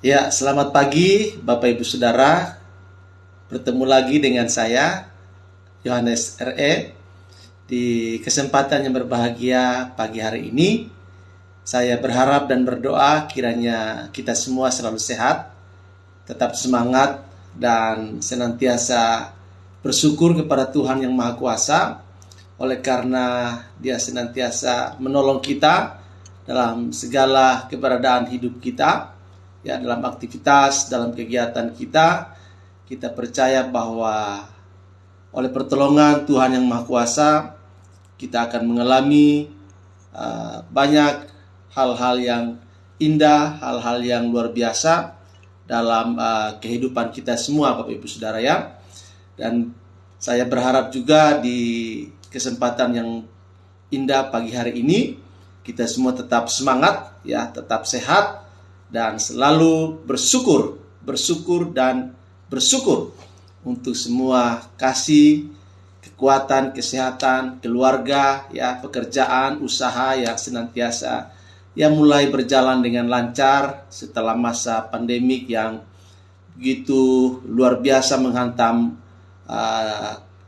Ya, selamat pagi Bapak Ibu Saudara. Bertemu lagi dengan saya, Yohanes RE. Di kesempatan yang berbahagia pagi hari ini, saya berharap dan berdoa kiranya kita semua selalu sehat, tetap semangat, dan senantiasa bersyukur kepada Tuhan Yang Maha Kuasa, oleh karena Dia senantiasa menolong kita dalam segala keberadaan hidup kita, ya, dalam aktivitas, dalam kegiatan kita. Kita percaya bahwa oleh pertolongan Tuhan Yang Maha Kuasa, kita akan mengalami banyak hal-hal yang indah, hal-hal yang luar biasa dalam kehidupan kita semua, Bapak Ibu Saudara, ya. Dan saya berharap juga di kesempatan yang indah pagi hari ini, kita semua tetap semangat, ya, tetap sehat, dan selalu bersyukur dan bersyukur untuk semua kasih, kekuatan, kesehatan, keluarga, ya, pekerjaan, usaha yang senantiasa yang mulai berjalan dengan lancar setelah masa pandemik yang begitu luar biasa menghantam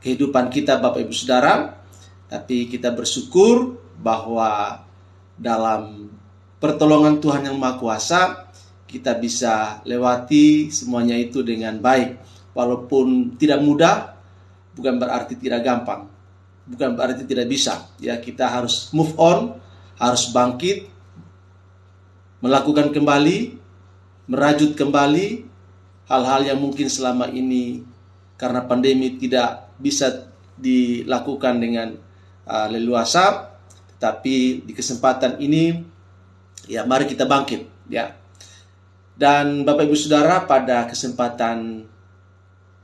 kehidupan kita, Bapak Ibu Saudara. Tapi kita bersyukur bahwa dalam pertolongan Tuhan Yang Maha Kuasa, kita bisa lewati semuanya itu dengan baik. Walaupun tidak mudah, bukan berarti tidak gampang, bukan berarti tidak bisa. Ya, kita harus move on, harus bangkit, melakukan kembali, merajut kembali hal-hal yang mungkin selama ini karena pandemi tidak bisa dilakukan dengan leluasa. Tetapi di kesempatan ini, ya, mari kita bangkit, ya. Dan Bapak Ibu Saudara, pada kesempatan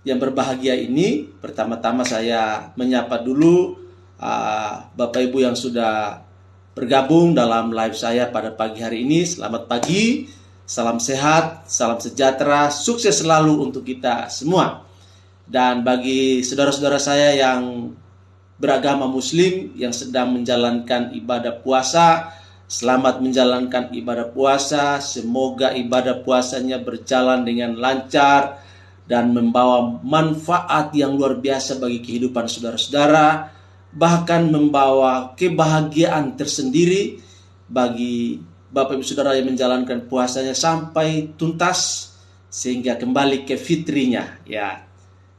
yang berbahagia ini, pertama-tama saya menyapa dulu Bapak Ibu yang sudah bergabung dalam live saya pada pagi hari ini. Selamat pagi, salam sehat, salam sejahtera, sukses selalu untuk kita semua. Dan bagi saudara-saudara saya yang beragama Muslim yang sedang menjalankan ibadah puasa, selamat menjalankan ibadah puasa. Semoga ibadah puasanya berjalan dengan lancar dan membawa manfaat yang luar biasa bagi kehidupan saudara-saudara, bahkan membawa kebahagiaan tersendiri bagi Bapak Ibu Saudara yang menjalankan puasanya sampai tuntas sehingga kembali ke fitrinya, ya.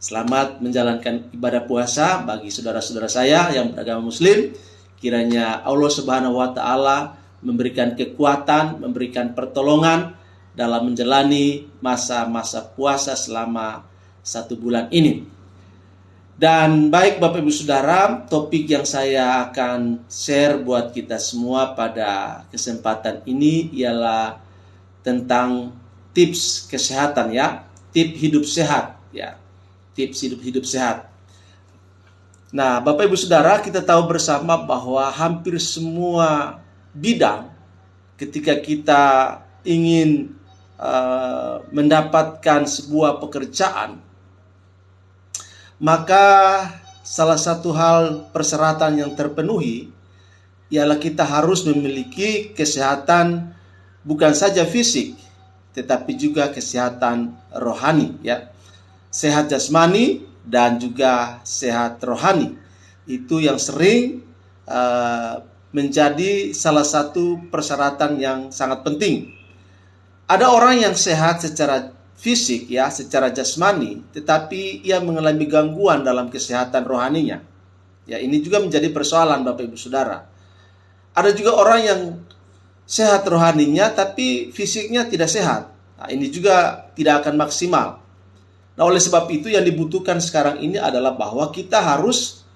Selamat menjalankan ibadah puasa bagi saudara-saudara saya yang beragama Muslim. Kiranya Allah Subhanahu wa Ta'ala memberikan kekuatan, memberikan pertolongan dalam menjalani masa-masa puasa selama 1 bulan ini. Dan baik Bapak Ibu Saudara, topik yang saya akan share buat kita semua pada kesempatan ini ialah tentang tips kesehatan, ya, tips hidup sehat, ya, tips hidup sehat. Nah, Bapak Ibu Saudara, kita tahu bersama bahwa hampir semua bidang ketika kita ingin mendapatkan sebuah pekerjaan, maka salah satu hal persyaratan yang terpenuhi ialah kita harus memiliki kesehatan bukan saja fisik, tetapi juga kesehatan rohani, ya. Sehat jasmani dan juga sehat rohani. Itu yang sering menjadi salah satu persyaratan yang sangat penting. Ada orang yang sehat secara fisik, ya, secara jasmani, tetapi ia mengalami gangguan dalam kesehatan rohaninya. Ya, ini juga menjadi persoalan Bapak Ibu Saudara. Ada juga orang yang sehat rohaninya tapi fisiknya tidak sehat. Nah, ini juga tidak akan maksimal. Nah, oleh sebab itu yang dibutuhkan sekarang ini adalah bahwa kita harus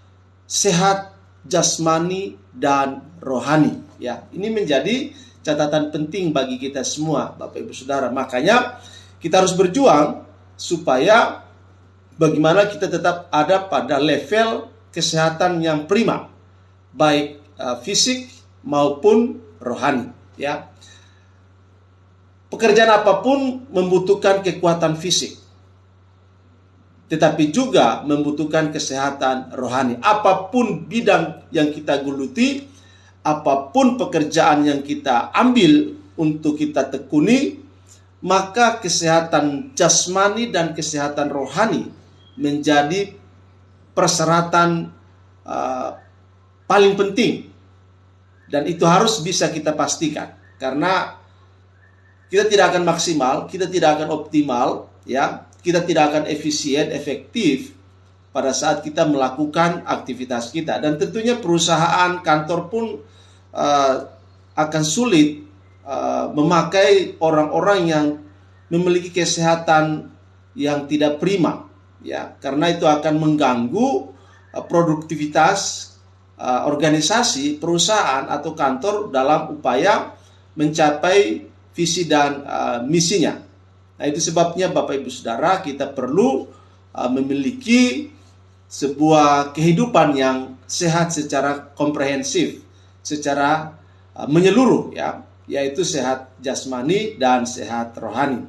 sehat jasmani dan rohani, ya. Ini menjadi catatan penting bagi kita semua, Bapak Ibu Saudara. Makanya kita harus berjuang supaya bagaimana kita tetap ada pada level kesehatan yang prima, baik fisik maupun rohani, ya. Pekerjaan apapun membutuhkan kekuatan fisik, tetapi juga membutuhkan kesehatan rohani. Apapun bidang yang kita geluti, apapun pekerjaan yang kita ambil untuk kita tekuni, maka kesehatan jasmani dan kesehatan rohani menjadi persyaratan paling penting, dan itu harus bisa kita pastikan, karena kita tidak akan maksimal, kita tidak akan optimal, ya, kita tidak akan efisien, efektif pada saat kita melakukan aktivitas kita. Dan tentunya perusahaan, kantor pun akan sulit memakai orang-orang yang memiliki kesehatan yang tidak prima, ya, karena itu akan mengganggu produktivitas organisasi, perusahaan atau kantor dalam upaya mencapai visi dan misinya. Nah, itu sebabnya Bapak Ibu Saudara, kita perlu memiliki sebuah kehidupan yang sehat secara komprehensif, secara menyeluruh, ya, yaitu sehat jasmani dan sehat rohani.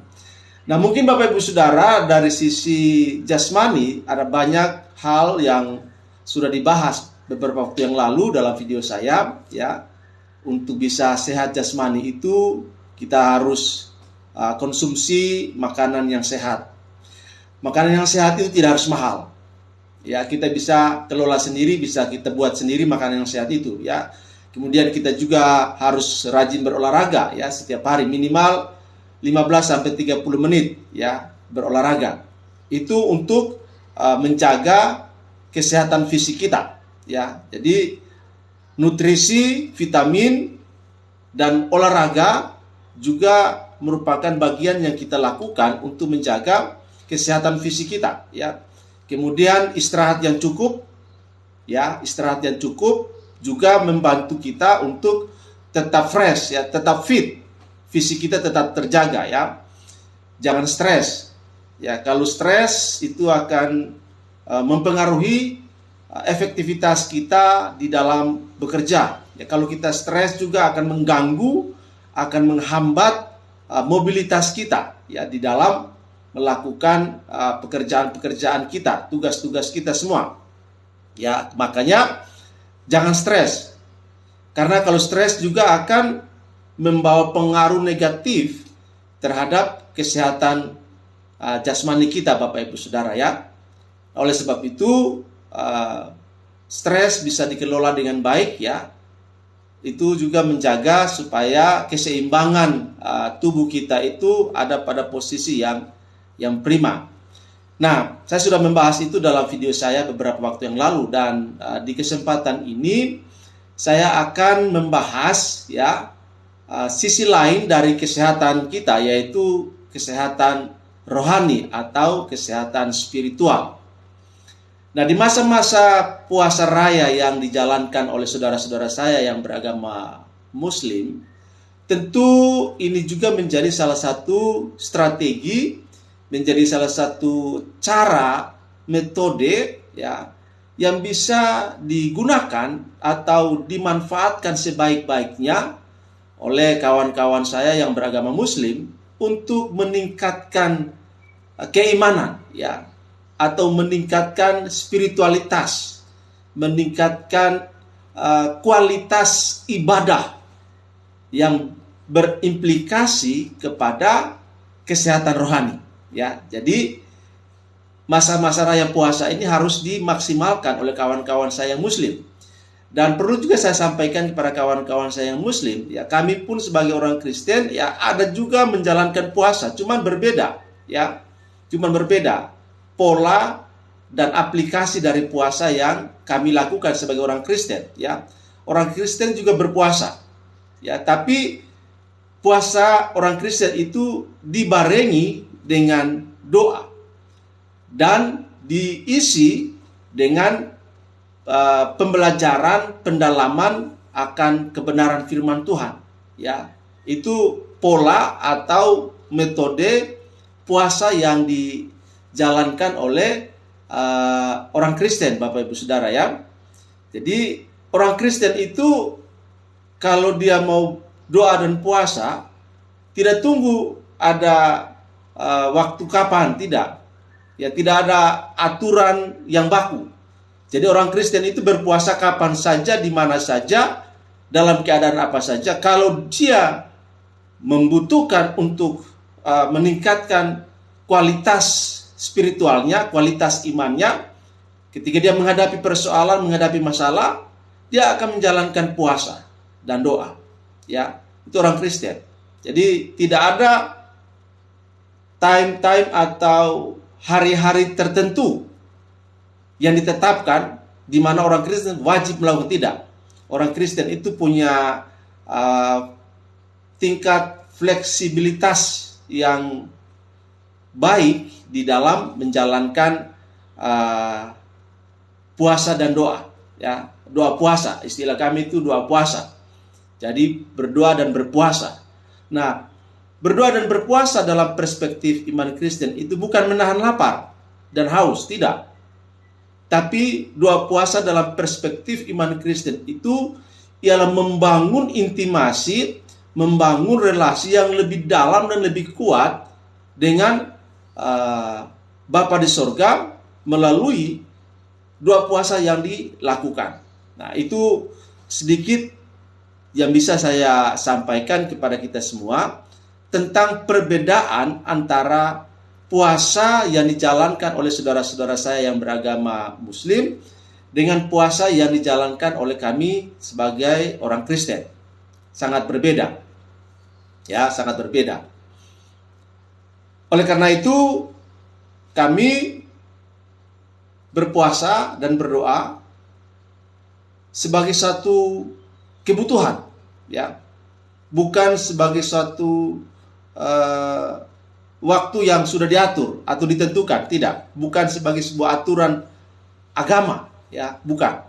Nah, mungkin Bapak Ibu Saudara, dari sisi jasmani ada banyak hal yang sudah dibahas beberapa waktu yang lalu dalam video saya, ya. Untuk bisa sehat jasmani itu kita harus konsumsi makanan yang sehat. Makanan yang sehat itu tidak harus mahal. Ya, kita bisa kelola sendiri, bisa kita buat sendiri makanan yang sehat itu, ya. Kemudian kita juga harus rajin berolahraga, ya, setiap hari minimal 15-30 menit, ya, berolahraga. Itu untuk menjaga kesehatan fisik kita, ya. Jadi nutrisi, vitamin, dan olahraga juga merupakan bagian yang kita lakukan untuk menjaga kesehatan fisik kita, ya. Kemudian istirahat yang cukup, ya, istirahat yang cukup juga membantu kita untuk tetap fresh, ya, tetap fit, fisik kita tetap terjaga, ya. Jangan stres, ya. Kalau stres itu akan mempengaruhi efektivitas kita di dalam bekerja. Ya, kalau kita stres juga akan mengganggu, akan menghambat mobilitas kita, ya, di dalam melakukan pekerjaan-pekerjaan kita, tugas-tugas kita semua. Ya, makanya jangan stres. Karena kalau stres juga akan membawa pengaruh negatif terhadap kesehatan jasmani kita, Bapak Ibu Saudara, ya. Oleh sebab itu stres bisa dikelola dengan baik, ya. Itu juga menjaga supaya keseimbangan tubuh kita itu ada pada posisi yang prima. Nah, saya sudah membahas itu dalam video saya beberapa waktu yang lalu, dan di kesempatan ini saya akan membahas, ya, sisi lain dari kesehatan kita, yaitu kesehatan rohani atau kesehatan spiritual. Nah, di masa-masa puasa raya yang dijalankan oleh saudara-saudara saya yang beragama Muslim, tentu ini juga menjadi salah satu strategi, menjadi salah satu cara, metode, ya, yang bisa digunakan atau dimanfaatkan sebaik-baiknya oleh kawan-kawan saya yang beragama Muslim untuk meningkatkan keimanan, ya, atau meningkatkan spiritualitas, meningkatkan kualitas ibadah yang berimplikasi kepada kesehatan rohani, ya. Jadi masa-masa raya puasa ini harus dimaksimalkan oleh kawan-kawan saya yang Muslim. Dan perlu juga saya sampaikan kepada kawan-kawan saya yang Muslim, ya, kami pun sebagai orang Kristen, ya, ada juga menjalankan puasa, cuman berbeda, ya, cuman berbeda pola dan aplikasi dari puasa yang kami lakukan sebagai orang Kristen, ya. Orang Kristen juga berpuasa, ya, tapi puasa orang Kristen itu dibarengi dengan doa dan diisi dengan pembelajaran, pendalaman akan kebenaran firman Tuhan, ya. Itu pola atau metode puasa yang dijalankan oleh orang Kristen, Bapak Ibu Saudara, ya. Jadi orang Kristen itu kalau dia mau doa dan puasa tidak tunggu ada waktu kapan, tidak. Ya, tidak ada aturan yang baku. Jadi orang Kristen itu berpuasa kapan saja, di mana saja, dalam keadaan apa saja. Kalau dia membutuhkan untuk meningkatkan kualitas spiritualnya, kualitas imannya. Ketika dia menghadapi persoalan, menghadapi masalah, dia akan menjalankan puasa dan doa. Ya, itu orang Kristen. Jadi tidak ada time-time atau hari-hari tertentu yang ditetapkan di mana orang Kristen wajib melakukan. Tidak. Orang Kristen itu punya tingkat fleksibilitas yang baik di dalam menjalankan puasa dan doa. Ya, doa puasa. Istilah kami itu doa puasa. Jadi berdoa dan berpuasa. Nah, berdoa dan berpuasa dalam perspektif iman Kristen itu bukan menahan lapar dan haus, tidak. Tapi doa puasa dalam perspektif iman Kristen itu ialah membangun intimasi, membangun relasi yang lebih dalam dan lebih kuat dengan Bapa di sorga melalui doa puasa yang dilakukan. Nah, itu sedikit yang bisa saya sampaikan kepada kita semua tentang perbedaan antara puasa yang dijalankan oleh saudara-saudara saya yang beragama Muslim dengan puasa yang dijalankan oleh kami sebagai orang Kristen. Sangat berbeda. Ya, sangat berbeda. Oleh karena itu, kami berpuasa dan berdoa sebagai satu kebutuhan, ya, bukan sebagai suatu waktu yang sudah diatur atau ditentukan, tidak, bukan sebagai sebuah aturan agama, ya, bukan.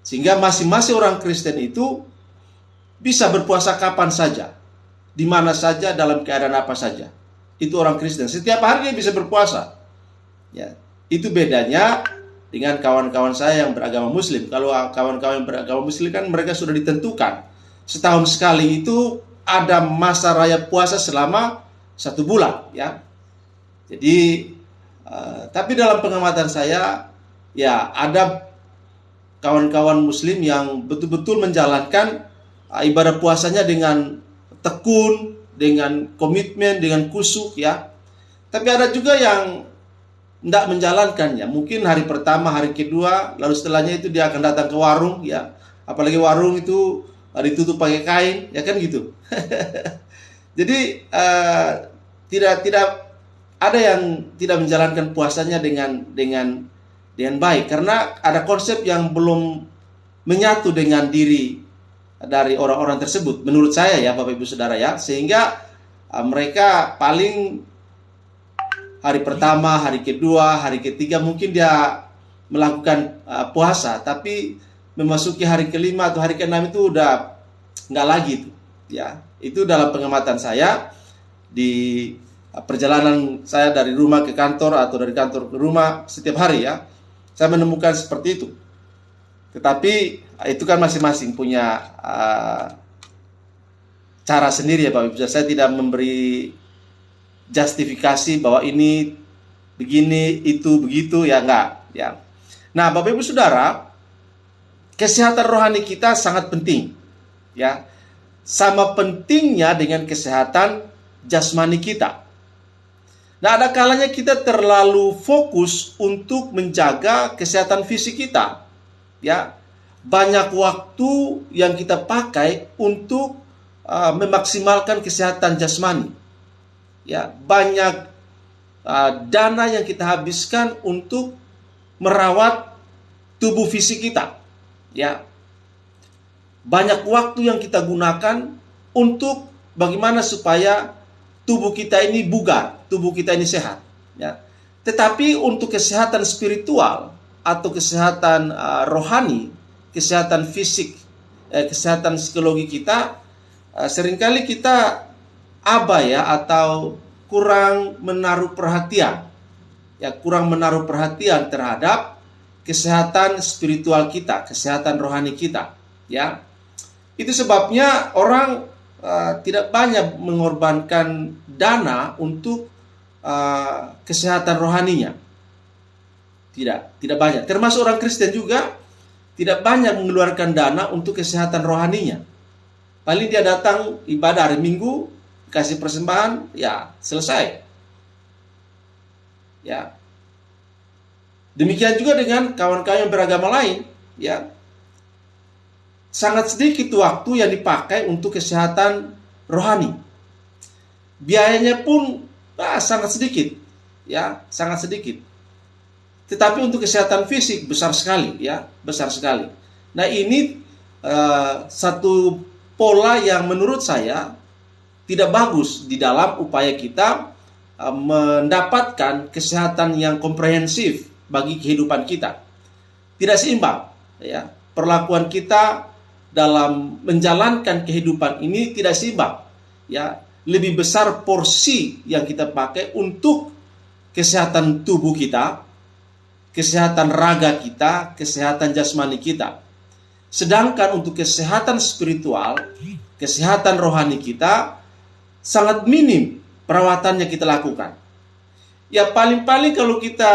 Sehingga masing-masing orang Kristen itu bisa berpuasa kapan saja, di mana saja, dalam keadaan apa saja. Itu orang Kristen. Setiap hari dia bisa berpuasa. Ya, itu bedanya dengan kawan-kawan saya yang beragama Muslim. Kalau kawan-kawan yang beragama Muslim kan mereka sudah ditentukan. Setahun sekali itu ada masa raya puasa selama 1 bulan, ya. Jadi, tapi dalam pengamatan saya, ya, ada kawan-kawan Muslim yang betul-betul menjalankan ibadah puasanya dengan tekun, dengan komitmen, dengan khusyuk, ya. Tapi ada juga yang tidak menjalankannya. Mungkin hari pertama, hari kedua, lalu setelahnya itu dia akan datang ke warung, ya. Apalagi warung itu ditutup pakai kain, ya kan gitu. Jadi tidak ada yang tidak menjalankan puasanya dengan baik, karena ada konsep yang belum menyatu dengan diri dari orang-orang tersebut, menurut saya, ya, Bapak Ibu Saudara, ya. Sehingga mereka paling hari pertama, hari kedua, hari ketiga mungkin dia melakukan puasa, tapi memasuki hari kelima atau hari keenam itu udah nggak lagi itu, ya. Itu dalam pengamatan saya di perjalanan saya dari rumah ke kantor atau dari kantor ke rumah setiap hari, ya. Saya menemukan seperti itu. Tetapi itu kan masing-masing punya cara sendiri, ya, Bapak Ibu. Saya tidak memberi justifikasi bahwa ini begini, itu begitu, ya, enggak, ya. Nah, Bapak Ibu Saudara, kesehatan rohani kita sangat penting, ya. Sama pentingnya dengan kesehatan jasmani kita. Nah, ada kalanya kita terlalu fokus untuk menjaga kesehatan fisik kita, ya. Banyak waktu yang kita pakai untuk memaksimalkan kesehatan jasmani, ya. Banyak dana yang kita habiskan untuk merawat tubuh fisik kita, ya. Banyak waktu yang kita gunakan untuk bagaimana supaya tubuh kita ini bugar, tubuh kita ini sehat, ya. Tetapi untuk kesehatan spiritual atau kesehatan rohani, kesehatan fisik, kesehatan psikologi kita, seringkali kita abai, ya, atau kurang menaruh perhatian, ya, kurang menaruh perhatian terhadap kesehatan spiritual kita, kesehatan rohani kita, ya. Itu sebabnya orang tidak banyak mengorbankan dana untuk kesehatan rohaninya. Tidak banyak. Termasuk orang Kristen juga tidak banyak mengeluarkan dana untuk kesehatan rohaninya. Paling dia datang ibadah hari Minggu, kasih persembahan, ya selesai. Ya. Demikian juga dengan kawan-kawan yang beragama lain, ya. Sangat sedikit waktu yang dipakai untuk kesehatan rohani. Biayanya pun sangat sedikit, ya, sangat sedikit. Tetapi untuk kesehatan fisik besar sekali, ya, besar sekali. Nah, ini satu pola yang menurut saya tidak bagus di dalam upaya kita mendapatkan kesehatan yang komprehensif bagi kehidupan kita. Tidak seimbang, ya. Perlakuan kita dalam menjalankan kehidupan ini tidak seimbang, ya. Lebih besar porsi yang kita pakai untuk kesehatan tubuh kita, kesehatan raga kita, kesehatan jasmani kita. Sedangkan untuk kesehatan spiritual, kesehatan rohani kita sangat minim perawatannya kita lakukan. Ya paling-paling kalau kita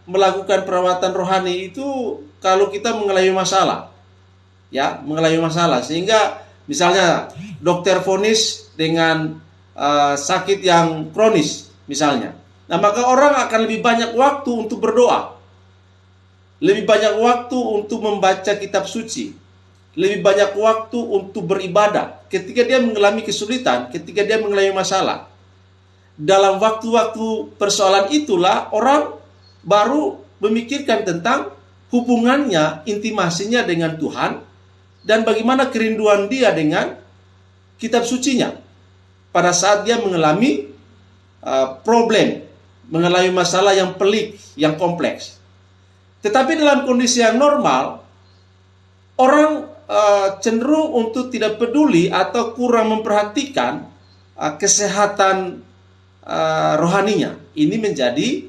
melakukan perawatan rohani itu kalau kita mengalami masalah. Ya, mengalami masalah sehingga misalnya dokter vonis dengan sakit yang kronis misalnya. Nah, maka orang akan lebih banyak waktu untuk berdoa. Lebih banyak waktu untuk membaca kitab suci. Lebih banyak waktu untuk beribadah ketika dia mengalami kesulitan, ketika dia mengalami masalah. Dalam waktu-waktu persoalan itulah orang baru memikirkan tentang hubungannya, intimasinya dengan Tuhan, dan bagaimana kerinduan dia dengan kitab sucinya pada saat dia mengalami problem, mengalami masalah yang pelik, yang kompleks. Tetapi dalam kondisi yang normal, orang cenderung untuk tidak peduli atau kurang memperhatikan kesehatan rohaninya. Ini menjadi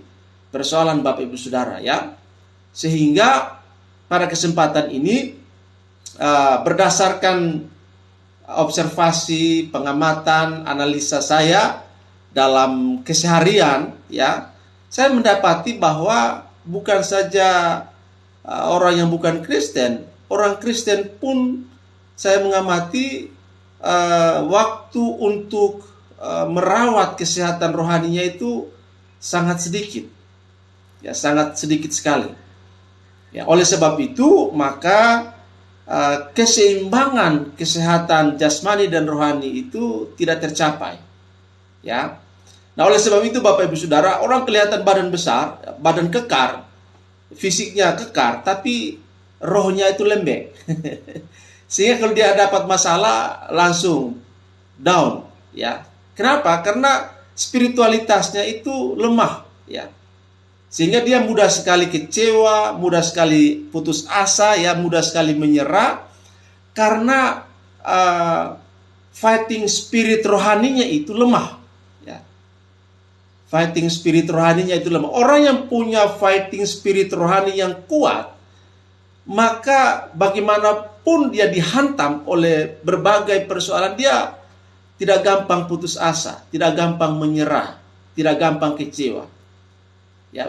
persoalan Bapak Ibu Saudara, ya. Sehingga pada kesempatan ini berdasarkan observasi, pengamatan, analisa saya dalam keseharian, ya, saya mendapati bahwa bukan saja orang yang bukan Kristen, orang Kristen pun saya mengamati waktu untuk merawat kesehatan rohaninya itu sangat sedikit, ya, sangat sedikit sekali. Ya, oleh sebab itu maka keseimbangan kesehatan jasmani dan rohani itu tidak tercapai, ya. Nah, oleh sebab itu Bapak Ibu Saudara, orang kelihatan badan besar, badan kekar, fisiknya kekar, tapi rohnya itu lembek. Sehingga kalau dia dapat masalah langsung down, ya. Kenapa? Karena spiritualitasnya itu lemah, ya. Sehingga dia mudah sekali kecewa, mudah sekali putus asa, ya, mudah sekali menyerah karena fighting spirit rohaninya itu lemah, ya. Fighting spirit rohaninya itu lemah. Orang yang punya fighting spirit rohani yang kuat, maka bagaimanapun dia dihantam oleh berbagai persoalan, dia tidak gampang putus asa, tidak gampang menyerah, tidak gampang kecewa. Ya.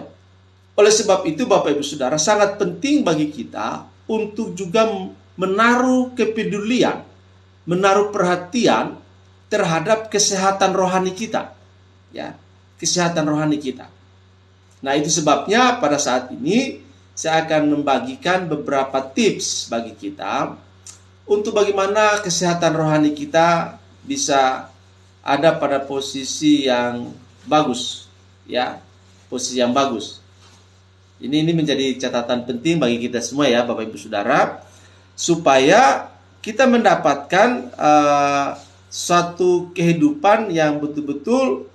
Oleh sebab itu Bapak Ibu Saudara, sangat penting bagi kita untuk juga menaruh kepedulian, menaruh perhatian terhadap kesehatan rohani kita, ya, kesehatan rohani kita. Nah, itu sebabnya pada saat ini saya akan membagikan beberapa tips bagi kita untuk bagaimana kesehatan rohani kita bisa ada pada posisi yang bagus, ya, posisi yang bagus. Ini menjadi catatan penting bagi kita semua, ya Bapak Ibu Saudara, supaya kita mendapatkan suatu kehidupan yang betul-betul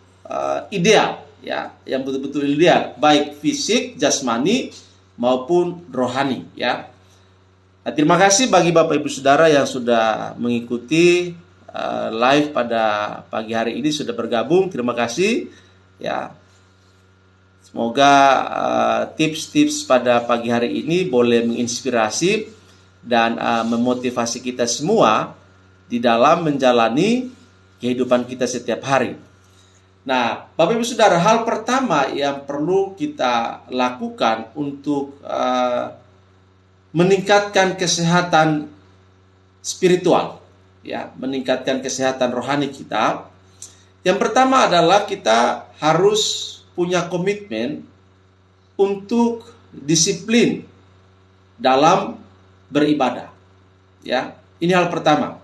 ideal, ya, yang betul-betul ideal, baik fisik, jasmani maupun rohani, ya. Nah, terima kasih bagi Bapak Ibu Saudara yang sudah mengikuti live pada pagi hari ini, sudah bergabung. Terima kasih, ya. Semoga tips-tips pada pagi hari ini boleh menginspirasi dan memotivasi kita semua di dalam menjalani kehidupan kita setiap hari. Nah, Bapak Ibu Saudara, hal pertama yang perlu kita lakukan untuk meningkatkan kesehatan spiritual, ya, meningkatkan kesehatan rohani kita, Yang pertama adalah kita harus punya komitmen untuk disiplin dalam beribadah. Ya, ini hal pertama.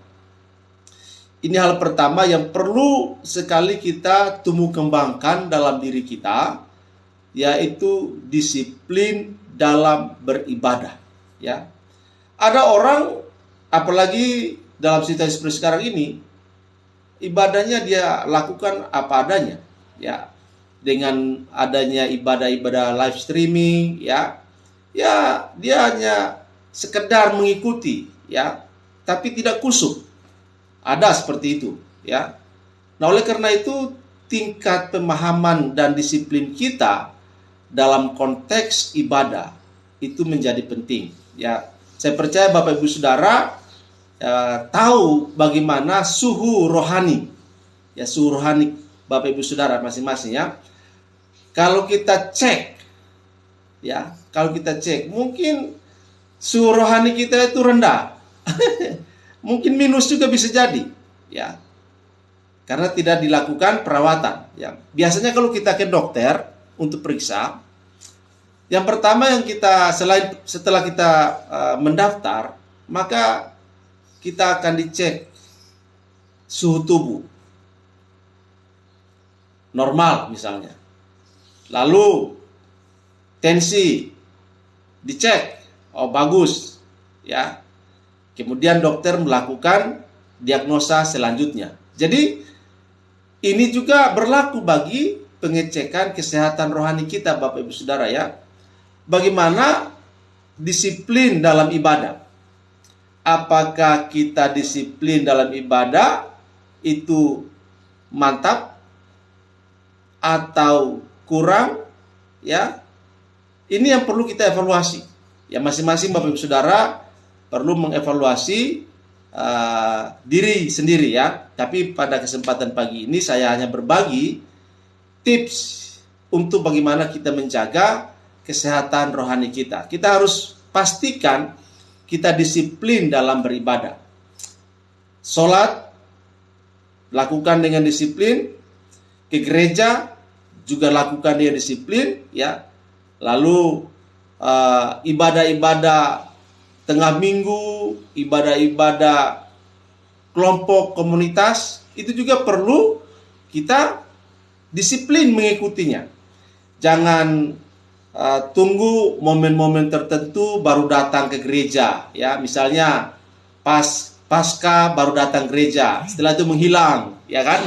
Ini hal pertama yang perlu sekali kita tumbuh kembangkan dalam diri kita, yaitu disiplin dalam beribadah. Ya, ada orang, apalagi dalam situasi seperti sekarang ini, ibadahnya dia lakukan apa adanya. Ya, dengan adanya ibadah-ibadah live streaming, ya dia hanya sekedar mengikuti, ya, tapi tidak khusyuk. Ada seperti itu, ya. Nah, oleh karena itu tingkat pemahaman dan disiplin kita dalam konteks ibadah itu menjadi penting, ya. Saya percaya Bapak Ibu Saudara tahu bagaimana suhu rohani, ya, suhu rohani Bapak Ibu Saudara masing-masing, ya. Kalau kita cek, ya, mungkin suhu rohani kita itu rendah. Mungkin minus juga bisa jadi, ya, karena tidak dilakukan perawatan. Ya, biasanya kalau kita ke dokter untuk periksa, yang pertama yang kita setelah kita mendaftar, maka kita akan dicek suhu tubuh normal misalnya, lalu tensi dicek, oh bagus, ya. Kemudian dokter melakukan diagnosa selanjutnya. Jadi ini juga berlaku bagi pengecekan kesehatan rohani kita, Bapak Ibu Saudara, ya. Bagaimana disiplin dalam ibadah? Apakah kita disiplin dalam ibadah itu mantap atau kurang, ya? Ini yang perlu kita evaluasi. Ya, masing-masing Bapak Ibu Saudara perlu mengevaluasi diri sendiri, ya. Tapi pada kesempatan pagi ini saya hanya berbagi tips untuk bagaimana kita menjaga kesehatan rohani kita. Kita harus pastikan kita disiplin dalam beribadah. Sholat lakukan dengan disiplin, ke gereja juga lakukan dengan disiplin, ya. Lalu ibadah-ibadah tengah minggu, ibadah-ibadah kelompok komunitas, itu juga perlu kita disiplin mengikutinya. Jangan tunggu momen-momen tertentu baru datang ke gereja, ya. Misalnya pasca baru datang gereja, setelah itu menghilang, ya kan?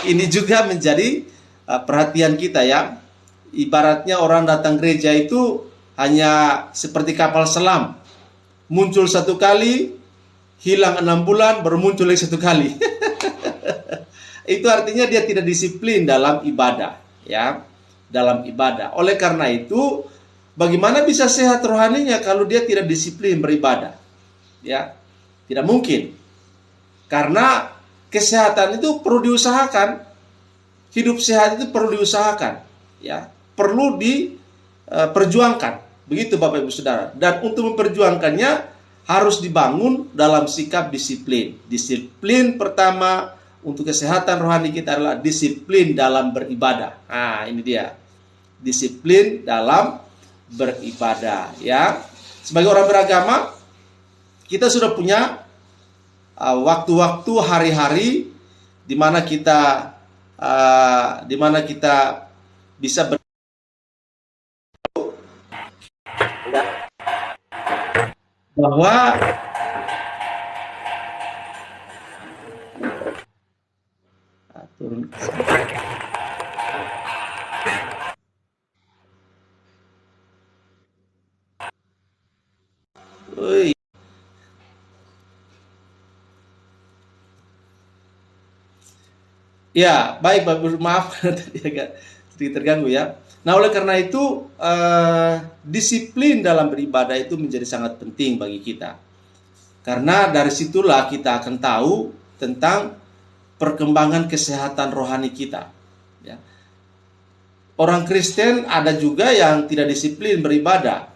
Ini juga menjadi perhatian kita, ya. Ibaratnya orang datang gereja itu hanya seperti kapal selam. Muncul satu kali, hilang 6 bulan, baru muncul lagi satu kali. Itu artinya dia tidak disiplin dalam ibadah, ya, dalam ibadah. Oleh karena itu, bagaimana bisa sehat rohaninya kalau dia tidak disiplin beribadah? Ya, tidak mungkin. Karena kesehatan itu perlu diusahakan. Hidup sehat itu perlu diusahakan, ya, perlu diperjuangkan. Begitu Bapak Ibu Saudara. Dan untuk memperjuangkannya harus dibangun dalam sikap disiplin. Disiplin pertama untuk kesehatan rohani kita adalah disiplin dalam beribadah. Nah, ini dia. Disiplin dalam beribadah, ya. Sebagai orang beragama, kita sudah punya waktu-waktu hari-hari di mana kita bisa bahwa turun. Ya, baik Bapak Ibu, maaf tadi agak sedikit terganggu, ya. Nah, oleh karena itu disiplin dalam beribadah itu menjadi sangat penting bagi kita. Karena dari situlah kita akan tahu tentang perkembangan kesehatan rohani kita, ya. Orang Kristen ada juga yang tidak disiplin beribadah.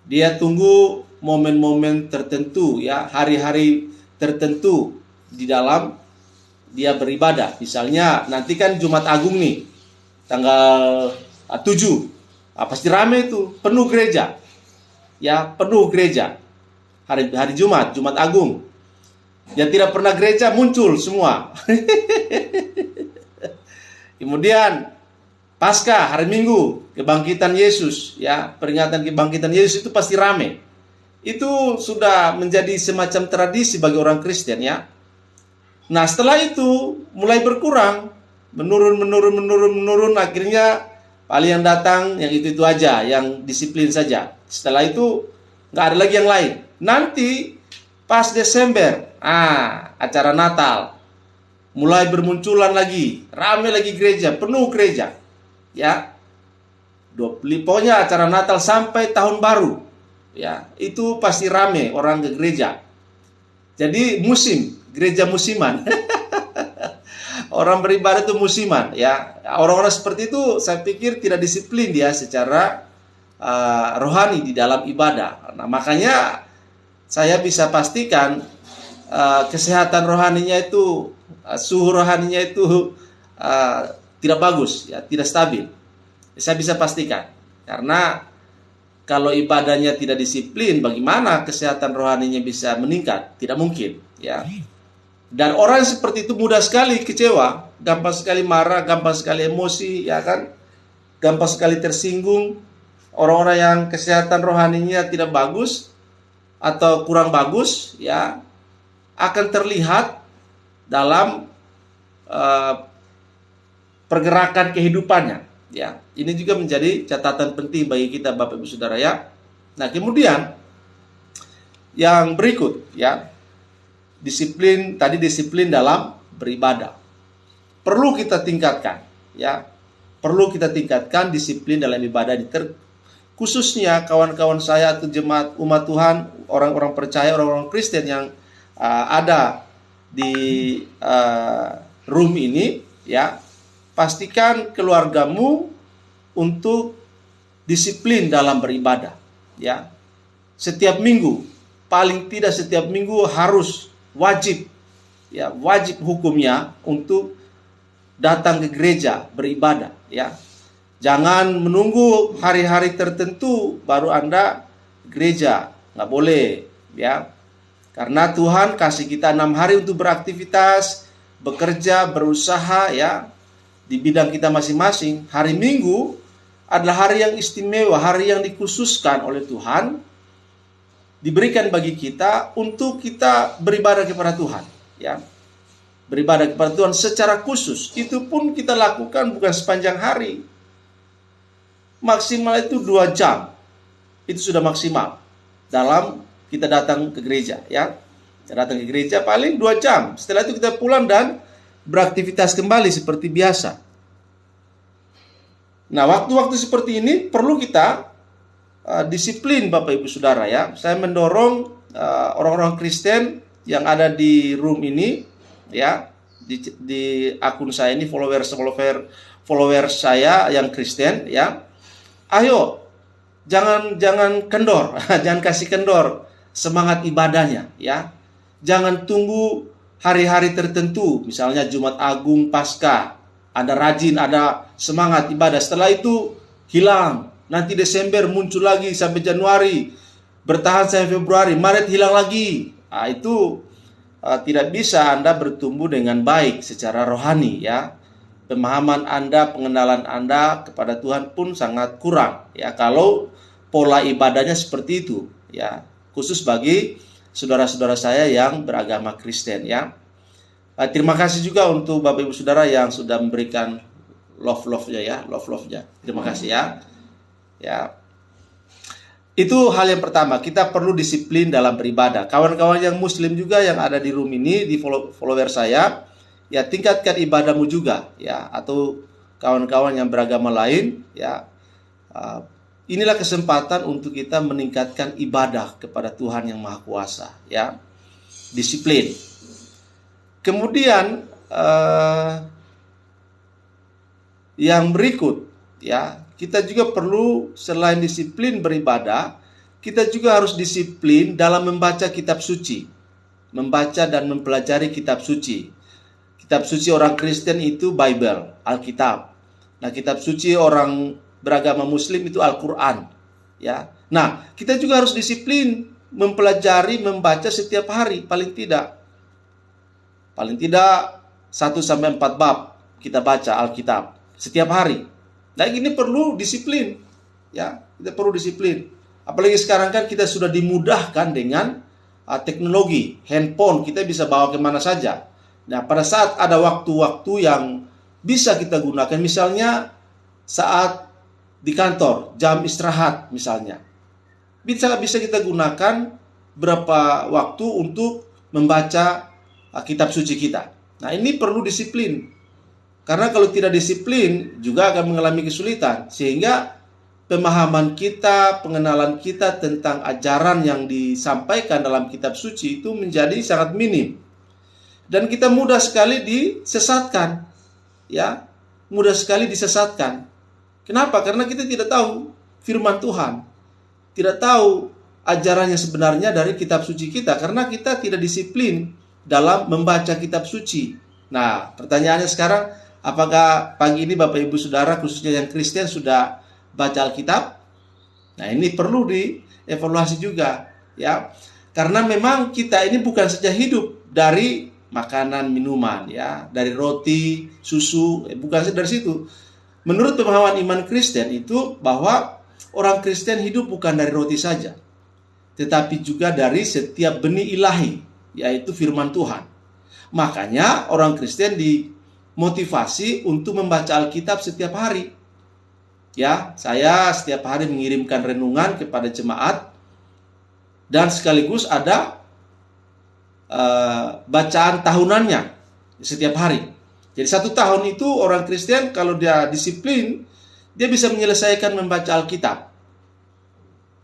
Dia tunggu momen-momen tertentu, ya, hari-hari tertentu di dalam dia beribadah. Misalnya nanti kan Jumat Agung nih, tanggal 7, pasti rame itu, penuh gereja. Ya, penuh gereja. Hari Jumat Agung. Yang tidak pernah gereja muncul semua. Kemudian Paskah, hari Minggu, kebangkitan Yesus, ya, peringatan kebangkitan Yesus itu pasti rame. Itu sudah menjadi semacam tradisi bagi orang Kristen, ya. Nah, setelah itu mulai berkurang, menurun, akhirnya paling yang datang yang itu aja, yang disiplin saja. Setelah itu nggak ada lagi yang lain. Nanti pas Desember, acara Natal, mulai bermunculan lagi, ramai lagi gereja, penuh gereja, ya. Pokoknya acara Natal sampai tahun baru, ya, itu pasti ramai orang ke gereja. Jadi gereja musiman. Orang beribadah itu musiman, ya. Orang-orang seperti itu saya pikir tidak disiplin dia secara rohani di dalam ibadah. Nah, makanya saya bisa pastikan kesehatan rohaninya itu, suhu rohaninya itu tidak bagus, ya, tidak stabil. Saya bisa pastikan, karena kalau ibadahnya tidak disiplin, bagaimana kesehatan rohaninya bisa meningkat? Tidak mungkin, ya. Dan orang seperti itu mudah sekali kecewa, gampang sekali marah, gampang sekali emosi, ya kan? Gampang sekali tersinggung. Orang-orang yang kesehatan rohaninya tidak bagus atau kurang bagus, ya, akan terlihat dalam pergerakan kehidupannya, ya. Ini juga menjadi catatan penting bagi kita, Bapak Ibu Saudara, ya. Nah, kemudian yang berikut, ya, disiplin dalam beribadah. Perlu kita tingkatkan, ya. Perlu kita tingkatkan disiplin dalam ibadah, khususnya kawan-kawan saya atau jemaat umat Tuhan, orang-orang percaya, orang-orang Kristen yang ada di room ini, ya. Pastikan keluargamu untuk disiplin dalam beribadah, ya. Setiap minggu, paling tidak setiap minggu harus wajib, ya, wajib hukumnya untuk datang ke gereja beribadah, ya. Jangan menunggu hari-hari tertentu baru Anda gereja, nggak boleh, ya. Karena Tuhan kasih kita 6 hari untuk beraktivitas, bekerja, berusaha, ya, di bidang kita masing-masing. Hari Minggu adalah hari yang istimewa, hari yang dikhususkan oleh Tuhan, diberikan bagi kita untuk kita beribadah kepada Tuhan, ya. Beribadah kepada Tuhan secara khusus. Itu pun kita lakukan bukan sepanjang hari. Maksimal itu 2 jam. Itu sudah maksimal dalam kita datang ke gereja, ya. Kita datang ke gereja paling 2 jam. Setelah itu kita pulang dan beraktivitas kembali seperti biasa. Nah, waktu-waktu seperti ini perlu kita disiplin, Bapak Ibu Saudara, ya. Saya mendorong orang-orang Kristen yang ada di room ini, ya, di akun saya ini, follower saya yang Kristen, ya. Ayo, jangan kendor, jangan kasih kendor semangat ibadahnya, ya. Jangan tunggu hari-hari tertentu, misalnya Jumat Agung, Paskah, Anda rajin, ada semangat ibadah. Setelah itu hilang. Nanti Desember muncul lagi sampai Januari, bertahan sampai Februari, Maret hilang lagi. Nah, itu tidak bisa Anda bertumbuh dengan baik secara rohani, ya. Pemahaman Anda, pengenalan Anda kepada Tuhan pun sangat kurang, ya, kalau pola ibadahnya seperti itu, ya. Khusus bagi saudara-saudara saya yang beragama Kristen, ya. Terima kasih juga untuk Bapak Ibu Saudara yang sudah memberikan love-nya, ya, love-nya. Terima kasih, ya. Ya, itu hal yang pertama. Kita perlu disiplin dalam beribadah. Kawan-kawan yang Muslim juga yang ada di room ini, di follower saya, ya, tingkatkan ibadahmu juga, ya. Atau kawan-kawan yang beragama lain, ya. Inilah kesempatan untuk kita meningkatkan ibadah kepada Tuhan yang Maha Kuasa, ya. Disiplin. Kemudian yang berikut, ya, kita juga perlu selain disiplin beribadah, kita juga harus disiplin dalam membaca kitab suci, membaca dan mempelajari kitab suci. Kitab suci orang Kristen itu Bible, Alkitab. Nah, kitab suci orang beragama Muslim itu Al-Quran. Ya. Nah, kita juga harus disiplin mempelajari, membaca setiap hari, paling tidak 1-4 bab kita baca Alkitab setiap hari. Nah, ini perlu disiplin. Ya, kita perlu disiplin. Apalagi sekarang kan kita sudah dimudahkan dengan teknologi, handphone, kita bisa bawa kemana saja. Nah, pada saat ada waktu-waktu yang bisa kita gunakan, misalnya saat di kantor, jam istirahat misalnya, bisa kita gunakan berapa waktu untuk membaca kitab suci kita. Nah, ini perlu disiplin. Karena kalau tidak disiplin juga akan mengalami kesulitan, sehingga pemahaman kita, pengenalan kita tentang ajaran yang disampaikan dalam kitab suci itu menjadi sangat minim. Dan kita mudah sekali disesatkan. Ya, mudah sekali disesatkan. Kenapa? Karena kita tidak tahu firman Tuhan. Tidak tahu ajaran yang sebenarnya dari kitab suci kita, karena kita tidak disiplin dalam membaca kitab suci. Nah, pertanyaannya sekarang, apakah pagi ini Bapak Ibu Saudara, khususnya yang Kristen, sudah baca Alkitab? Nah, ini perlu dievaluasi juga, ya. Karena memang kita ini bukan saja hidup dari makanan, minuman, ya, dari roti, susu, bukan saja dari situ. Menurut pemahaman iman Kristen itu bahwa orang Kristen hidup bukan dari roti saja, tetapi juga dari setiap benih ilahi, yaitu firman Tuhan. Makanya orang Kristen dimotivasi untuk membaca Alkitab setiap hari. Ya, saya setiap hari mengirimkan renungan kepada jemaat, dan sekaligus ada bacaan tahunannya setiap hari. Jadi 1 tahun itu orang Kristen kalau dia disiplin, dia bisa menyelesaikan membaca Alkitab.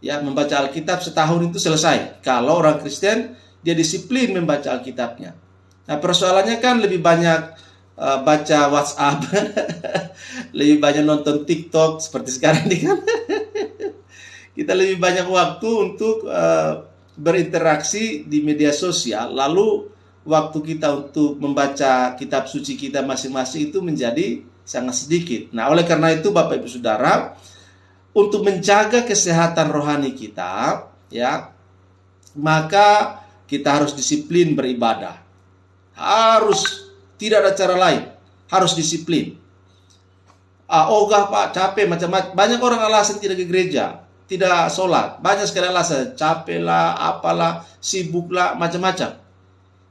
Ya, membaca Alkitab setahun itu selesai. Kalau orang Kristen dia disiplin membaca Alkitabnya. Nah, persoalannya kan lebih banyak baca WhatsApp, lebih banyak nonton TikTok seperti sekarang ini kan. Kita lebih banyak waktu untuk berinteraksi di media sosial, lalu waktu kita untuk membaca kitab suci kita masing-masing itu menjadi sangat sedikit. Nah, oleh karena itu Bapak Ibu Saudara, untuk menjaga kesehatan rohani kita, ya, maka kita harus disiplin beribadah. Harus, tidak ada cara lain, harus disiplin. Ogah Pak, capek, macam-macam. Banyak orang alasan tidak ke gereja, tidak sholat, banyak sekali alasan, capek lah, apalah, sibuk lah, macam-macam.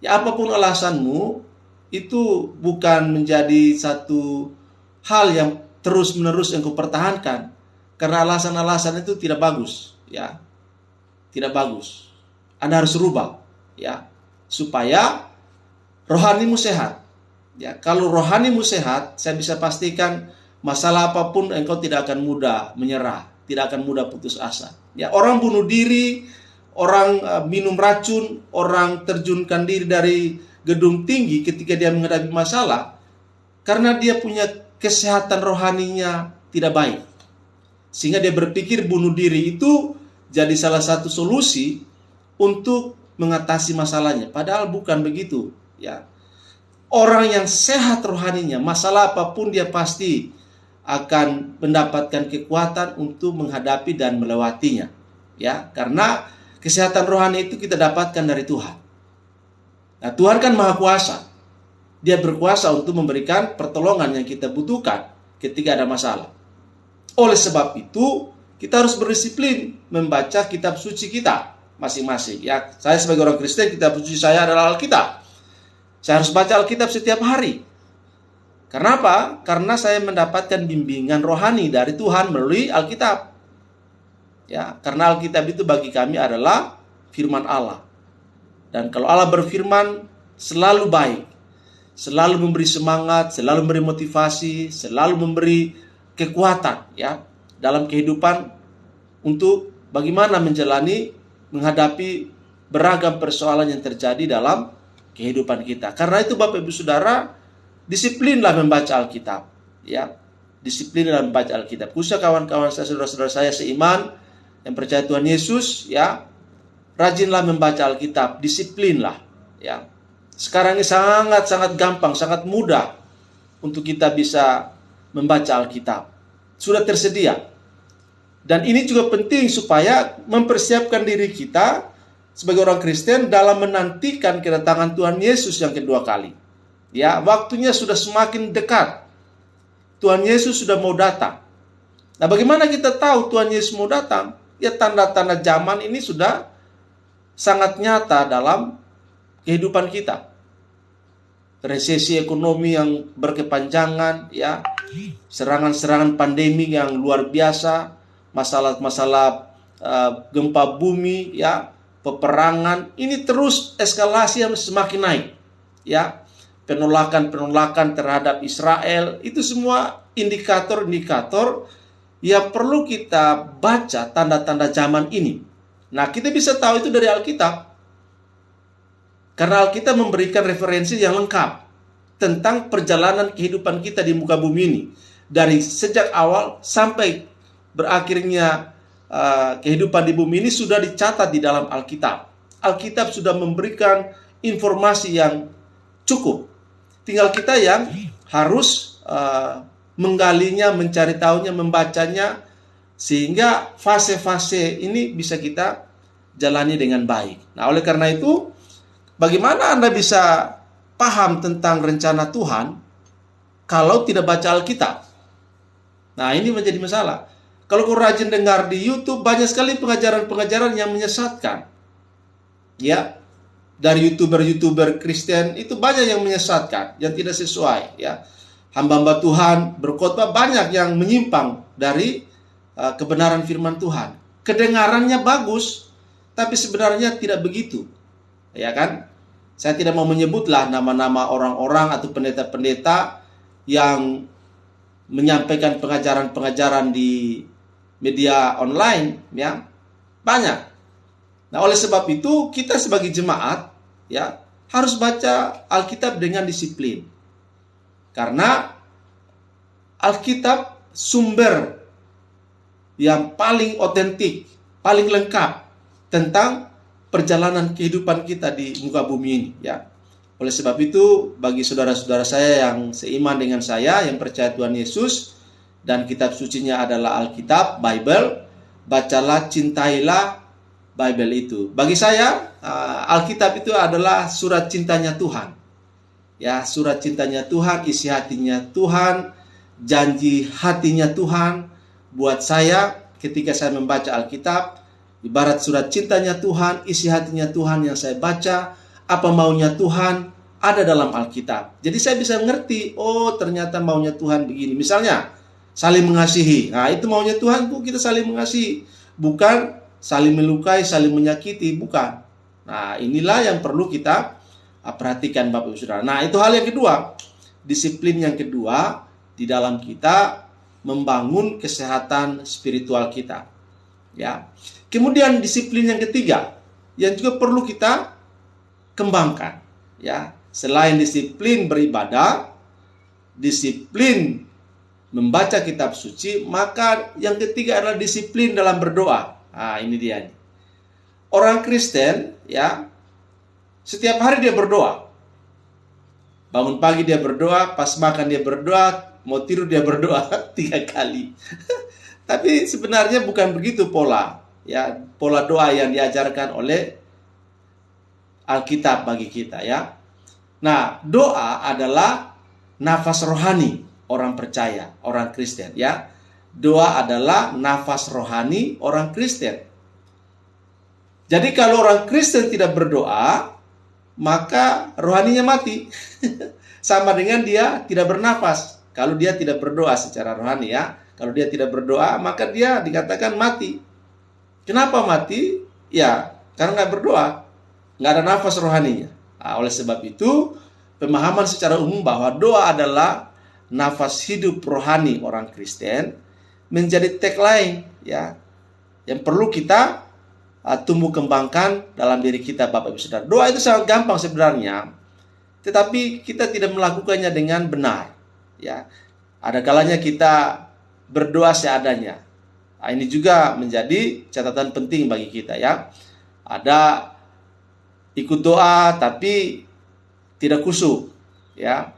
Ya, apapun alasanmu, itu bukan menjadi satu hal yang terus-menerus yang kupertahankan, karena alasan-alasan itu tidak bagus, ya, tidak bagus. Anda harus rubah, ya, supaya rohanimu sehat. Ya, kalau rohanimu sehat, saya bisa pastikan masalah apapun engkau tidak akan mudah menyerah, tidak akan mudah putus asa. Ya, orang bunuh diri, orang minum racun, orang terjunkan diri dari gedung tinggi ketika dia menghadapi masalah, karena dia punya kesehatan rohaninya tidak baik. Sehingga dia berpikir bunuh diri itu jadi salah satu solusi untuk mengatasi masalahnya. Padahal bukan begitu, ya. Orang yang sehat rohaninya, masalah apapun dia pasti akan mendapatkan kekuatan untuk menghadapi dan melewatinya, ya, karena kesehatan rohani itu kita dapatkan dari Tuhan. Nah, Tuhan kan maha kuasa, dia berkuasa untuk memberikan pertolongan yang kita butuhkan ketika ada masalah. Oleh sebab itu kita harus berdisiplin membaca kitab suci kita masing-masing. Ya, saya sebagai orang Kristen, kitab suci saya adalah Alkitab. Saya harus baca Alkitab setiap hari. Karena apa? Karena saya mendapatkan bimbingan rohani dari Tuhan melalui Alkitab. Ya, karena Alkitab itu bagi kami adalah firman Allah. Dan kalau Allah berfirman selalu baik, selalu memberi semangat, selalu memberi motivasi, selalu memberi kekuatan, ya, dalam kehidupan untuk bagaimana menghadapi beragam persoalan yang terjadi dalam kehidupan kita. Karena itu Bapak Ibu Saudara, disiplinlah membaca Alkitab, ya. Disiplinlah membaca Alkitab. Khususnya kawan-kawan saya, saudara-saudara saya seiman yang percaya Tuhan Yesus, ya. Rajinlah membaca Alkitab, disiplinlah, ya. Sekarang ini sangat-sangat gampang, sangat mudah untuk kita bisa membaca Alkitab. Sudah tersedia. Dan ini juga penting supaya mempersiapkan diri kita sebagai orang Kristen dalam menantikan kedatangan Tuhan Yesus yang kedua kali. Ya, waktunya sudah semakin dekat. Tuhan Yesus sudah mau datang. Nah, bagaimana kita tahu Tuhan Yesus mau datang? Ya, tanda-tanda zaman ini sudah sangat nyata dalam kehidupan kita. Resesi ekonomi yang berkepanjangan, ya, serangan-serangan pandemi yang luar biasa, masalah-masalah gempa bumi, ya, peperangan, ini terus eskalasi yang semakin naik, ya. Penolakan terhadap Israel, itu semua indikator-indikator yang perlu kita baca tanda-tanda zaman ini. Nah, kita bisa tahu itu dari Alkitab. Karena Alkitab memberikan referensi yang lengkap tentang perjalanan kehidupan kita di muka bumi ini. Dari sejak awal sampai berakhirnya kehidupan di bumi ini sudah dicatat di dalam Alkitab. Alkitab sudah memberikan informasi yang cukup. Tinggal kita yang harus menggalinya, mencari tahunya, membacanya, sehingga fase-fase ini bisa kita jalani dengan baik. Nah, oleh karena itu, bagaimana Anda bisa paham tentang rencana Tuhan kalau tidak baca Alkitab? Nah, ini menjadi masalah. Kalau kau rajin dengar di YouTube, banyak sekali pengajaran-pengajaran yang menyesatkan. Ya, dari YouTuber Kristen itu banyak yang menyesatkan, yang tidak sesuai, ya. Hamba-hamba Tuhan berkhotbah banyak yang menyimpang dari kebenaran firman Tuhan. Kedengarannya bagus, tapi sebenarnya tidak begitu. Ya kan? Saya tidak mau menyebutlah nama-nama orang-orang atau pendeta-pendeta yang menyampaikan pengajaran-pengajaran di media online, ya. Banyak. Nah, oleh sebab itu kita sebagai jemaat, ya, harus baca Alkitab dengan disiplin. Karena Alkitab sumber yang paling otentik, paling lengkap tentang perjalanan kehidupan kita di muka bumi ini, ya. Oleh sebab itu, bagi saudara-saudara saya yang seiman dengan saya, yang percaya Tuhan Yesus dan kitab sucinya adalah Alkitab, Bible, bacalah, cintailah Bible itu. Bagi saya, Alkitab itu adalah surat cintanya Tuhan. Ya, surat cintanya Tuhan, isi hatinya Tuhan, janji hatinya Tuhan. Buat saya, ketika saya membaca Alkitab, ibarat surat cintanya Tuhan, isi hatinya Tuhan yang saya baca, apa maunya Tuhan ada dalam Alkitab. Jadi saya bisa mengerti, oh ternyata maunya Tuhan begini. Misalnya, saling mengasihi. Nah, itu maunya Tuhan, tuh kita saling mengasihi. Bukan saling melukai, saling menyakiti, bukan. Nah, inilah yang perlu kita perhatikan Bapak Ibu Saudara. Nah, itu hal yang kedua. Disiplin yang kedua di dalam kita membangun kesehatan spiritual kita. Ya. Kemudian disiplin yang ketiga yang juga perlu kita kembangkan, ya. Selain disiplin beribadah, disiplin membaca kitab suci, maka yang ketiga adalah disiplin dalam berdoa. Nah, ini dia. Orang Kristen, ya, setiap hari dia berdoa. Bangun pagi dia berdoa, pas makan dia berdoa, mau tidur dia berdoa 3 kali. Tapi sebenarnya bukan begitu pola, ya, pola doa yang diajarkan oleh Alkitab bagi kita, ya. Nah, doa adalah nafas rohani orang percaya, orang Kristen, ya. Doa adalah nafas rohani orang Kristen. Jadi kalau orang Kristen tidak berdoa, maka rohaninya mati. Sama dengan dia tidak bernafas. Kalau dia tidak berdoa secara rohani, ya. Kalau dia tidak berdoa, maka dia dikatakan mati. Kenapa mati? Ya, karena nggak berdoa. Nggak ada nafas rohaninya. Nah, oleh sebab itu, pemahaman secara umum bahwa doa adalah nafas hidup rohani orang Kristen menjadi tagline, ya, yang perlu kita tumbuh kembangkan dalam diri kita, Bapak Ibu Saudara. Doa itu sangat gampang sebenarnya, tetapi kita tidak melakukannya dengan benar, ya. Ada kalanya kita berdoa seadanya. Nah, ini juga menjadi catatan penting bagi kita, ya. Ada ikut doa tapi tidak khusyuk, ya.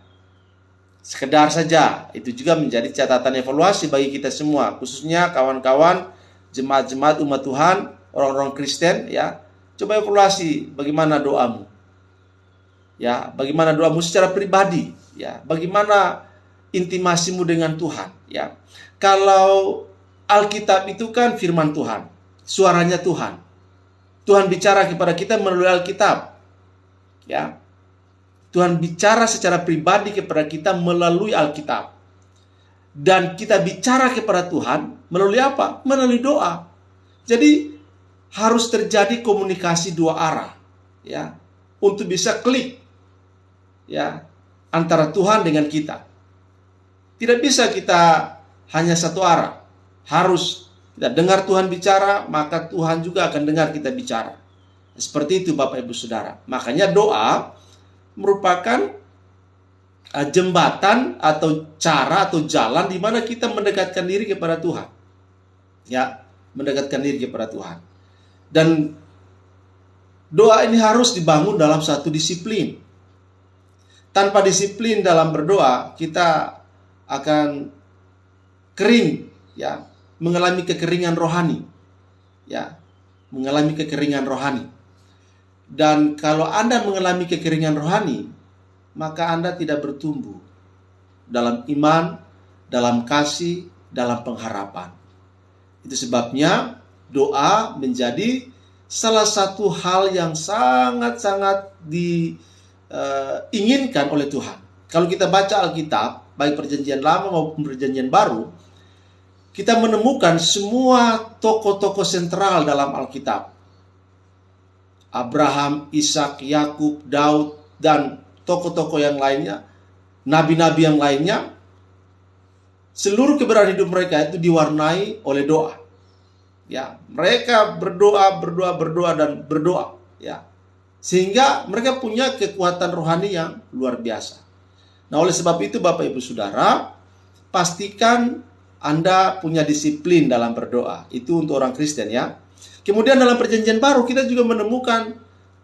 Sekedar saja. Itu juga menjadi catatan evaluasi bagi kita semua, khususnya kawan-kawan jemaat-jemaat umat Tuhan, orang-orang Kristen, ya. Coba evaluasi bagaimana doamu. Ya, bagaimana doamu secara pribadi, ya. Bagaimana intimasimu dengan Tuhan, ya. Kalau Alkitab itu kan firman Tuhan, suaranya Tuhan. Tuhan bicara kepada kita melalui Alkitab, ya. Tuhan bicara secara pribadi kepada kita melalui Alkitab. Dan kita bicara kepada Tuhan melalui apa? Melalui doa. Jadi harus terjadi komunikasi dua arah, ya, untuk bisa klik, ya, antara Tuhan dengan kita. Tidak bisa kita hanya satu arah. Harus kita dengar Tuhan bicara, maka Tuhan juga akan dengar kita bicara. Seperti itu Bapak Ibu Saudara. Makanya doa merupakan jembatan atau cara atau jalan di mana kita mendekatkan diri kepada Tuhan. Ya, mendekatkan diri kepada Tuhan. Dan doa ini harus dibangun dalam satu disiplin. Tanpa disiplin dalam berdoa, kita akan kering, ya, mengalami kekeringan rohani. Ya, mengalami kekeringan rohani. Dan kalau Anda mengalami kekeringan rohani, maka Anda tidak bertumbuh dalam iman, dalam kasih, dalam pengharapan. Itu sebabnya doa menjadi salah satu hal yang sangat-sangat diinginkan oleh Tuhan. Kalau kita baca Alkitab, baik Perjanjian Lama maupun Perjanjian Baru, kita menemukan semua tokoh-tokoh sentral dalam Alkitab. Abraham, Ishak, Yakub, Daud, dan tokoh-tokoh yang lainnya, nabi-nabi yang lainnya, seluruh keberadaan hidup mereka itu diwarnai oleh doa. Ya, mereka berdoa dan berdoa, ya. Sehingga mereka punya kekuatan rohani yang luar biasa. Nah, oleh sebab itu Bapak Ibu Saudara, pastikan Anda punya disiplin dalam berdoa. Itu untuk orang Kristen, ya. Kemudian dalam Perjanjian Baru kita juga menemukan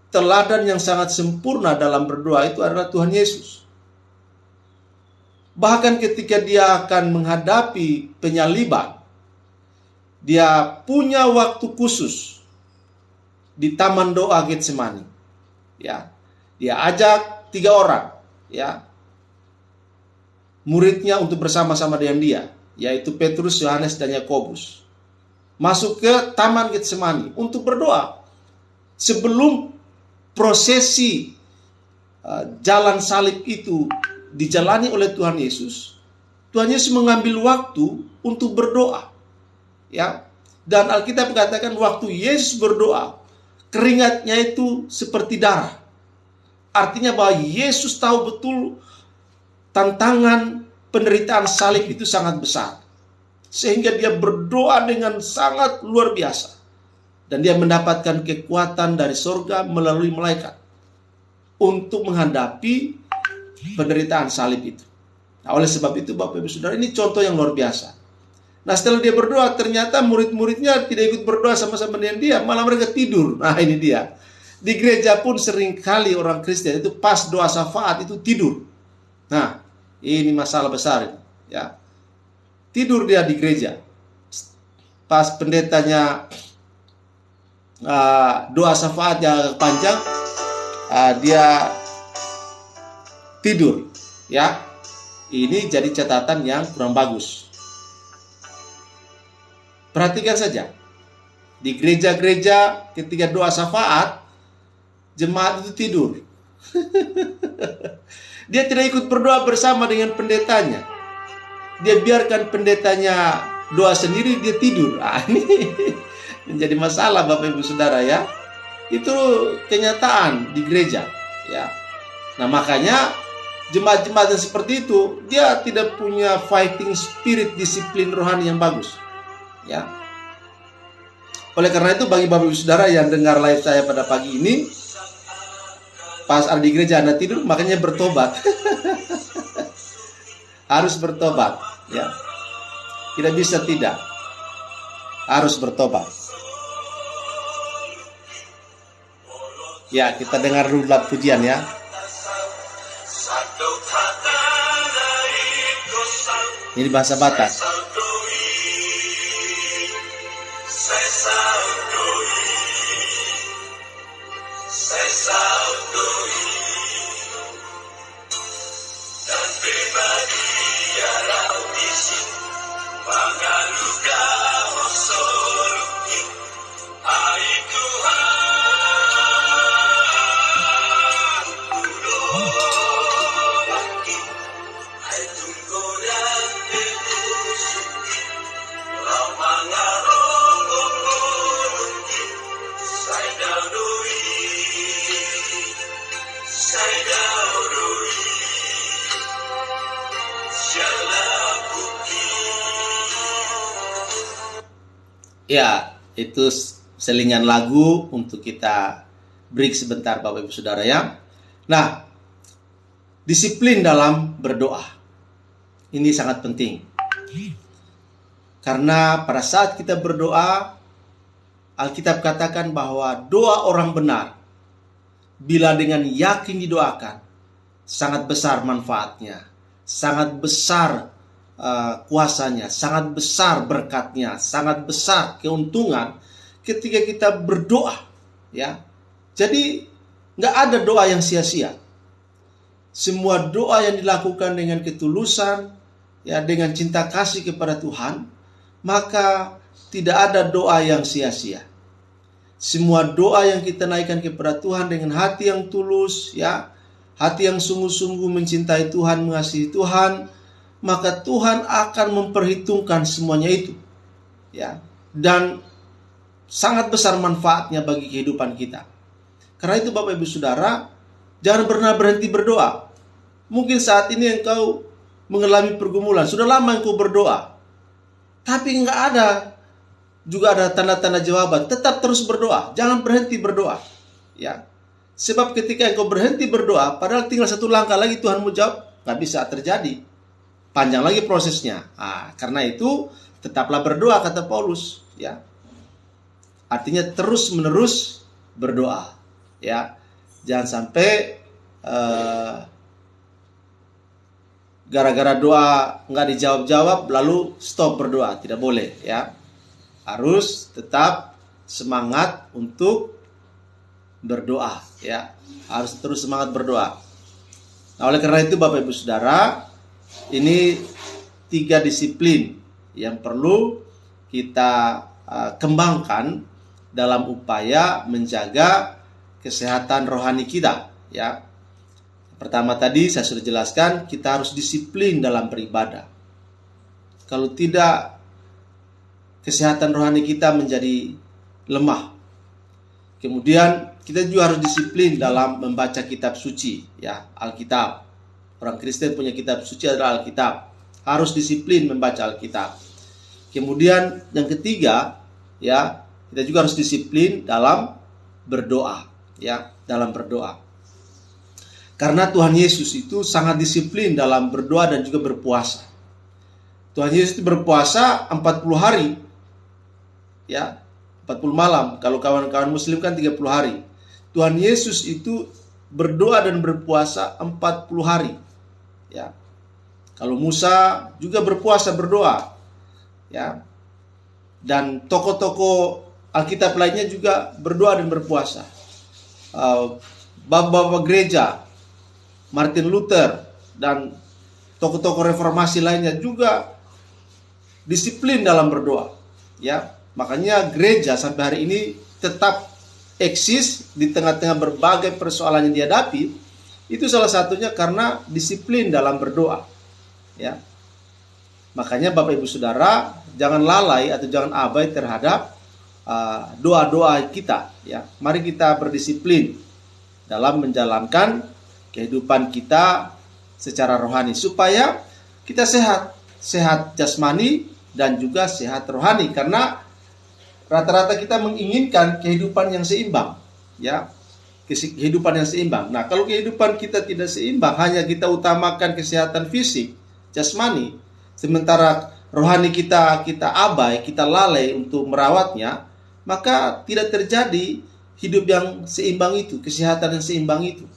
teladan yang sangat sempurna dalam berdoa, itu adalah Tuhan Yesus. Bahkan ketika dia akan menghadapi penyaliban, dia punya waktu khusus di taman doa Getsemani. Ya, dia ajak 3 orang, ya, muridnya untuk bersama-sama dengan dia, yaitu Petrus, Yohanes, dan Yakobus, masuk ke taman Getsemani untuk berdoa. Sebelum prosesi jalan salib itu dijalani oleh Tuhan Yesus mengambil waktu untuk berdoa, ya. Dan Alkitab mengatakan waktu Yesus berdoa, keringatnya itu seperti darah. Artinya bahwa Yesus tahu betul tantangan penderitaan salib itu sangat besar, sehingga dia berdoa dengan sangat luar biasa. Dan dia mendapatkan kekuatan dari surga melalui malaikat untuk menghadapi penderitaan salib itu. Nah, oleh sebab itu Bapak Ibu Saudara, ini contoh yang luar biasa. Nah, setelah dia berdoa, ternyata murid-muridnya tidak ikut berdoa sama-sama dengan dia, malah mereka tidur. Nah, ini dia. Di gereja pun seringkali orang Kristen itu pas doa syafaat itu tidur. Nah, ini masalah besar, ya. Tidur dia di gereja. Pas pendetanya doa syafaat yang panjang, dia tidur, ya. Ini jadi catatan yang kurang bagus. Perhatikan saja, di gereja-gereja ketika doa syafaat, jemaat itu tidur. Dia tidak ikut berdoa bersama dengan pendetanya. Dia biarkan pendetanya doa sendiri, dia tidur. Ini menjadi masalah Bapak Ibu Saudara, ya. Itu kenyataan di gereja, ya. Nah, makanya jemaat-jemaat yang seperti itu, dia tidak punya fighting spirit, disiplin rohani yang bagus, ya. Oleh karena itu, bagi Bapak Ibu Saudara yang dengar live saya pada pagi ini, pas ada di gereja Anda tidur, makanya bertobat. Harus bertobat, ya. Tidak bisa tidak. Harus bertobat. Ya, kita dengar dulu pujian, ya. Ini bahasa Batak. Ya, itu selingan lagu untuk kita break sebentar Bapak Ibu Saudara ya. Nah, disiplin dalam berdoa. Ini sangat penting. Karena pada saat kita berdoa, Alkitab katakan bahwa doa orang benar, bila dengan yakin didoakan, sangat besar manfaatnya, sangat besar kuasanya, sangat besar berkatnya, sangat besar keuntungan ketika kita berdoa, ya. Jadi nggak ada doa yang sia-sia. Semua doa yang dilakukan dengan ketulusan, ya, dengan cinta kasih kepada Tuhan, maka tidak ada doa yang sia-sia. Semua doa yang kita naikkan kepada Tuhan dengan hati yang tulus, ya, hati yang sungguh-sungguh mencintai Tuhan, mengasihi Tuhan, maka Tuhan akan memperhitungkan semuanya itu, ya, dan sangat besar manfaatnya bagi kehidupan kita. Karena itu Bapak Ibu Saudara, jangan pernah berhenti berdoa. Mungkin saat ini engkau mengalami pergumulan, sudah lama engkau berdoa, tapi nggak ada tanda-tanda jawaban. Tetap terus berdoa, jangan berhenti berdoa, ya. Sebab ketika engkau berhenti berdoa, padahal tinggal satu langkah lagi Tuhan mau jawab, nggak bisa terjadi. Panjang lagi prosesnya. Karena itu tetaplah berdoa, kata Paulus, ya. Artinya terus menerus berdoa, ya. Jangan sampai gara-gara doa nggak dijawab-jawab lalu stop berdoa. Tidak boleh, ya. Harus tetap semangat untuk berdoa, ya. Harus terus semangat berdoa. Nah, oleh karena itu Bapak Ibu Saudara, ini 3 disiplin yang perlu kita kembangkan dalam upaya menjaga kesehatan rohani kita, ya. Pertama tadi saya sudah jelaskan, kita harus disiplin dalam beribadah. Kalau tidak, kesehatan rohani kita menjadi lemah. Kemudian kita juga harus disiplin dalam membaca kitab suci, ya, Alkitab. Orang Kristen punya kitab suci adalah Alkitab. Harus disiplin membaca Alkitab. Kemudian yang ketiga, ya, kita juga harus disiplin dalam berdoa, ya, dalam berdoa. Karena Tuhan Yesus itu sangat disiplin dalam berdoa dan juga berpuasa. Tuhan Yesus itu berpuasa 40 hari, ya, 40 malam. Kalau kawan-kawan muslim kan 30 hari. Tuhan Yesus itu berdoa dan berpuasa 40 hari. Ya. Kalau Musa juga berpuasa berdoa, ya. Dan tokoh-tokoh Alkitab lainnya juga berdoa dan berpuasa. Bapak-bapak gereja, Martin Luther dan tokoh-tokoh reformasi lainnya juga disiplin dalam berdoa, ya. Makanya gereja sampai hari ini tetap eksis di tengah-tengah berbagai persoalan yang dihadapi. Itu salah satunya karena disiplin dalam berdoa, ya. Makanya Bapak Ibu Saudara, jangan lalai atau jangan abai terhadap doa-doa kita, ya. Mari kita berdisiplin dalam menjalankan kehidupan kita secara rohani supaya kita sehat jasmani dan juga sehat rohani, karena rata-rata kita menginginkan kehidupan yang seimbang, ya. Kehidupan yang seimbang. Nah, kalau kehidupan kita tidak seimbang, hanya kita utamakan kesehatan fisik, jasmani, sementara rohani kita abai, kita lalai untuk merawatnya, maka tidak terjadi hidup yang seimbang itu, kesehatan yang seimbang itu.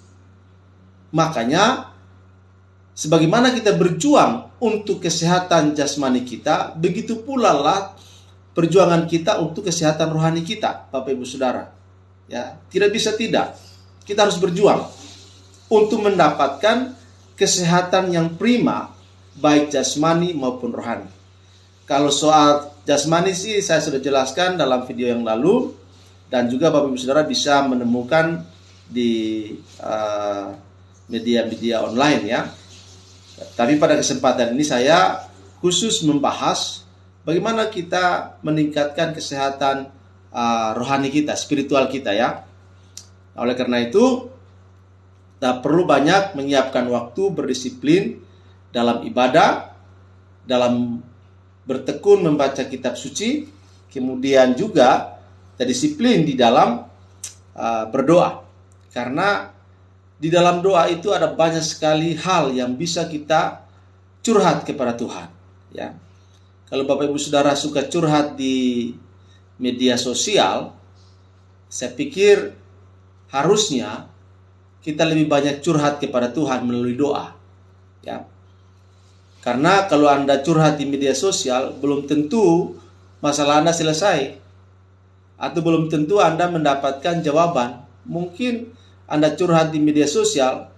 Makanya sebagaimana kita berjuang untuk kesehatan jasmani kita, begitu pula lah perjuangan kita untuk kesehatan rohani kita, Bapak Ibu Saudara. Ya, tidak bisa tidak. Kita harus berjuang untuk mendapatkan kesehatan yang prima, baik jasmani maupun rohani. Kalau soal jasmani sih saya sudah jelaskan dalam video yang lalu, dan juga Bapak Ibu Saudara bisa menemukan di media-media online ya. Tapi pada kesempatan ini saya khusus membahas bagaimana kita meningkatkan kesehatan rohani kita, spiritual kita ya. Oleh karena itu, kita perlu banyak menyiapkan waktu berdisiplin dalam ibadah, dalam bertekun membaca kitab suci, kemudian juga kita disiplin di dalam berdoa. Karena di dalam doa itu ada banyak sekali hal yang bisa kita curhat kepada Tuhan. Ya, kalau Bapak Ibu Saudara suka curhat di media sosial, saya pikir harusnya kita lebih banyak curhat kepada Tuhan melalui doa. Ya, karena kalau Anda curhat di media sosial, belum tentu masalah Anda selesai, atau belum tentu Anda mendapatkan jawaban. Mungkin Anda curhat di media sosial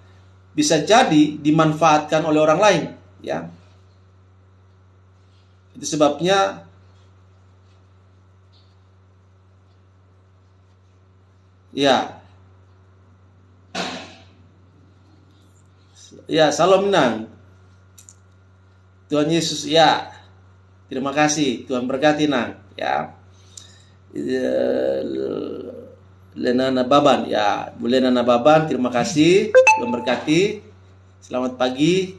bisa jadi dimanfaatkan oleh orang lain, ya. Itu sebabnya ya salam Nang. Tuhan Yesus ya. Terima kasih, Tuhan berkati Nang, ya. Lenana Baban ya, Bu Lenana Baban, terima kasih, Tuhan berkati. Selamat pagi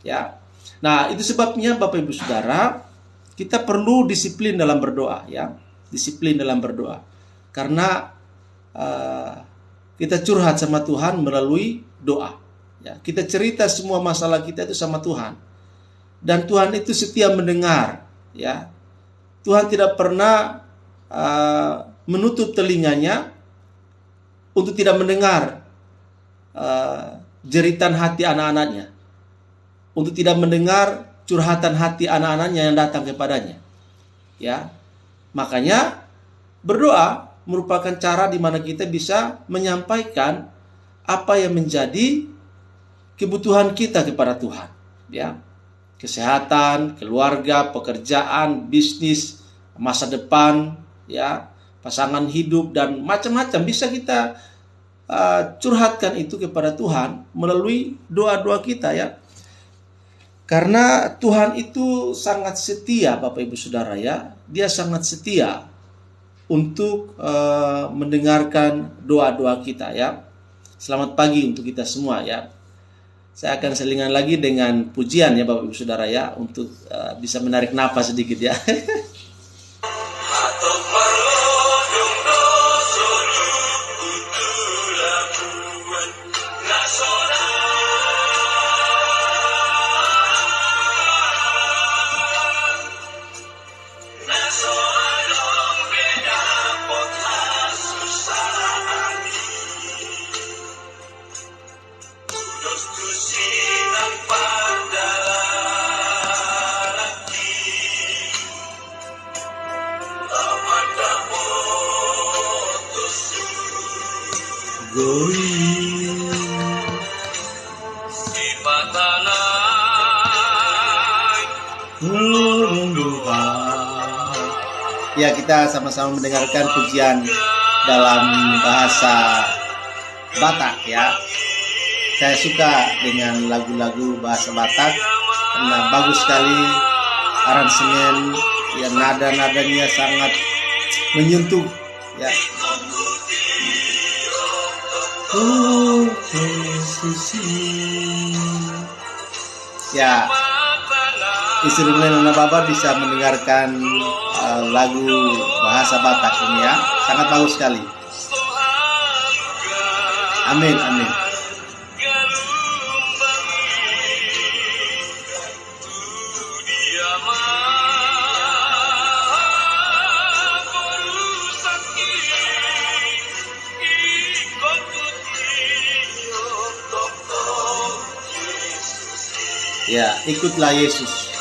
ya. Nah, itu sebabnya Bapak Ibu Saudara, kita perlu disiplin dalam berdoa ya. Disiplin dalam berdoa. Karena kita curhat sama Tuhan melalui doa ya. Kita cerita semua masalah kita itu sama Tuhan. Dan Tuhan itu setia mendengar ya. Tuhan tidak pernah menutup telinganya untuk tidak mendengar jeritan hati anak-anaknya, untuk tidak mendengar curhatan hati anak-anaknya yang datang kepadanya. Ya, makanya berdoa merupakan cara di mana kita bisa menyampaikan apa yang menjadi kebutuhan kita kepada Tuhan. Ya, kesehatan, keluarga, pekerjaan, bisnis, masa depan, ya, pasangan hidup, dan macam-macam bisa kita curhatkan itu kepada Tuhan melalui doa-doa kita ya. Karena Tuhan itu sangat setia Bapak Ibu Saudara ya. Dia sangat setia untuk mendengarkan doa-doa kita ya. Selamat pagi untuk kita semua ya. Saya akan selingan lagi dengan pujian ya Bapak Ibu Saudara ya, untuk bisa menarik napas sedikit ya. Ya, kita sama-sama mendengarkan pujian dalam bahasa Batak ya. Saya suka dengan lagu-lagu bahasa Batak karena bagus sekali aransemen, ya, nada-nadanya sangat menyentuh ya. Ya, instrumen Nona Baba bisa mendengarkan lagu bahasa Batak ini ya, sangat bagus sekali. Amin, amin. Ya, ikutlah Yesus.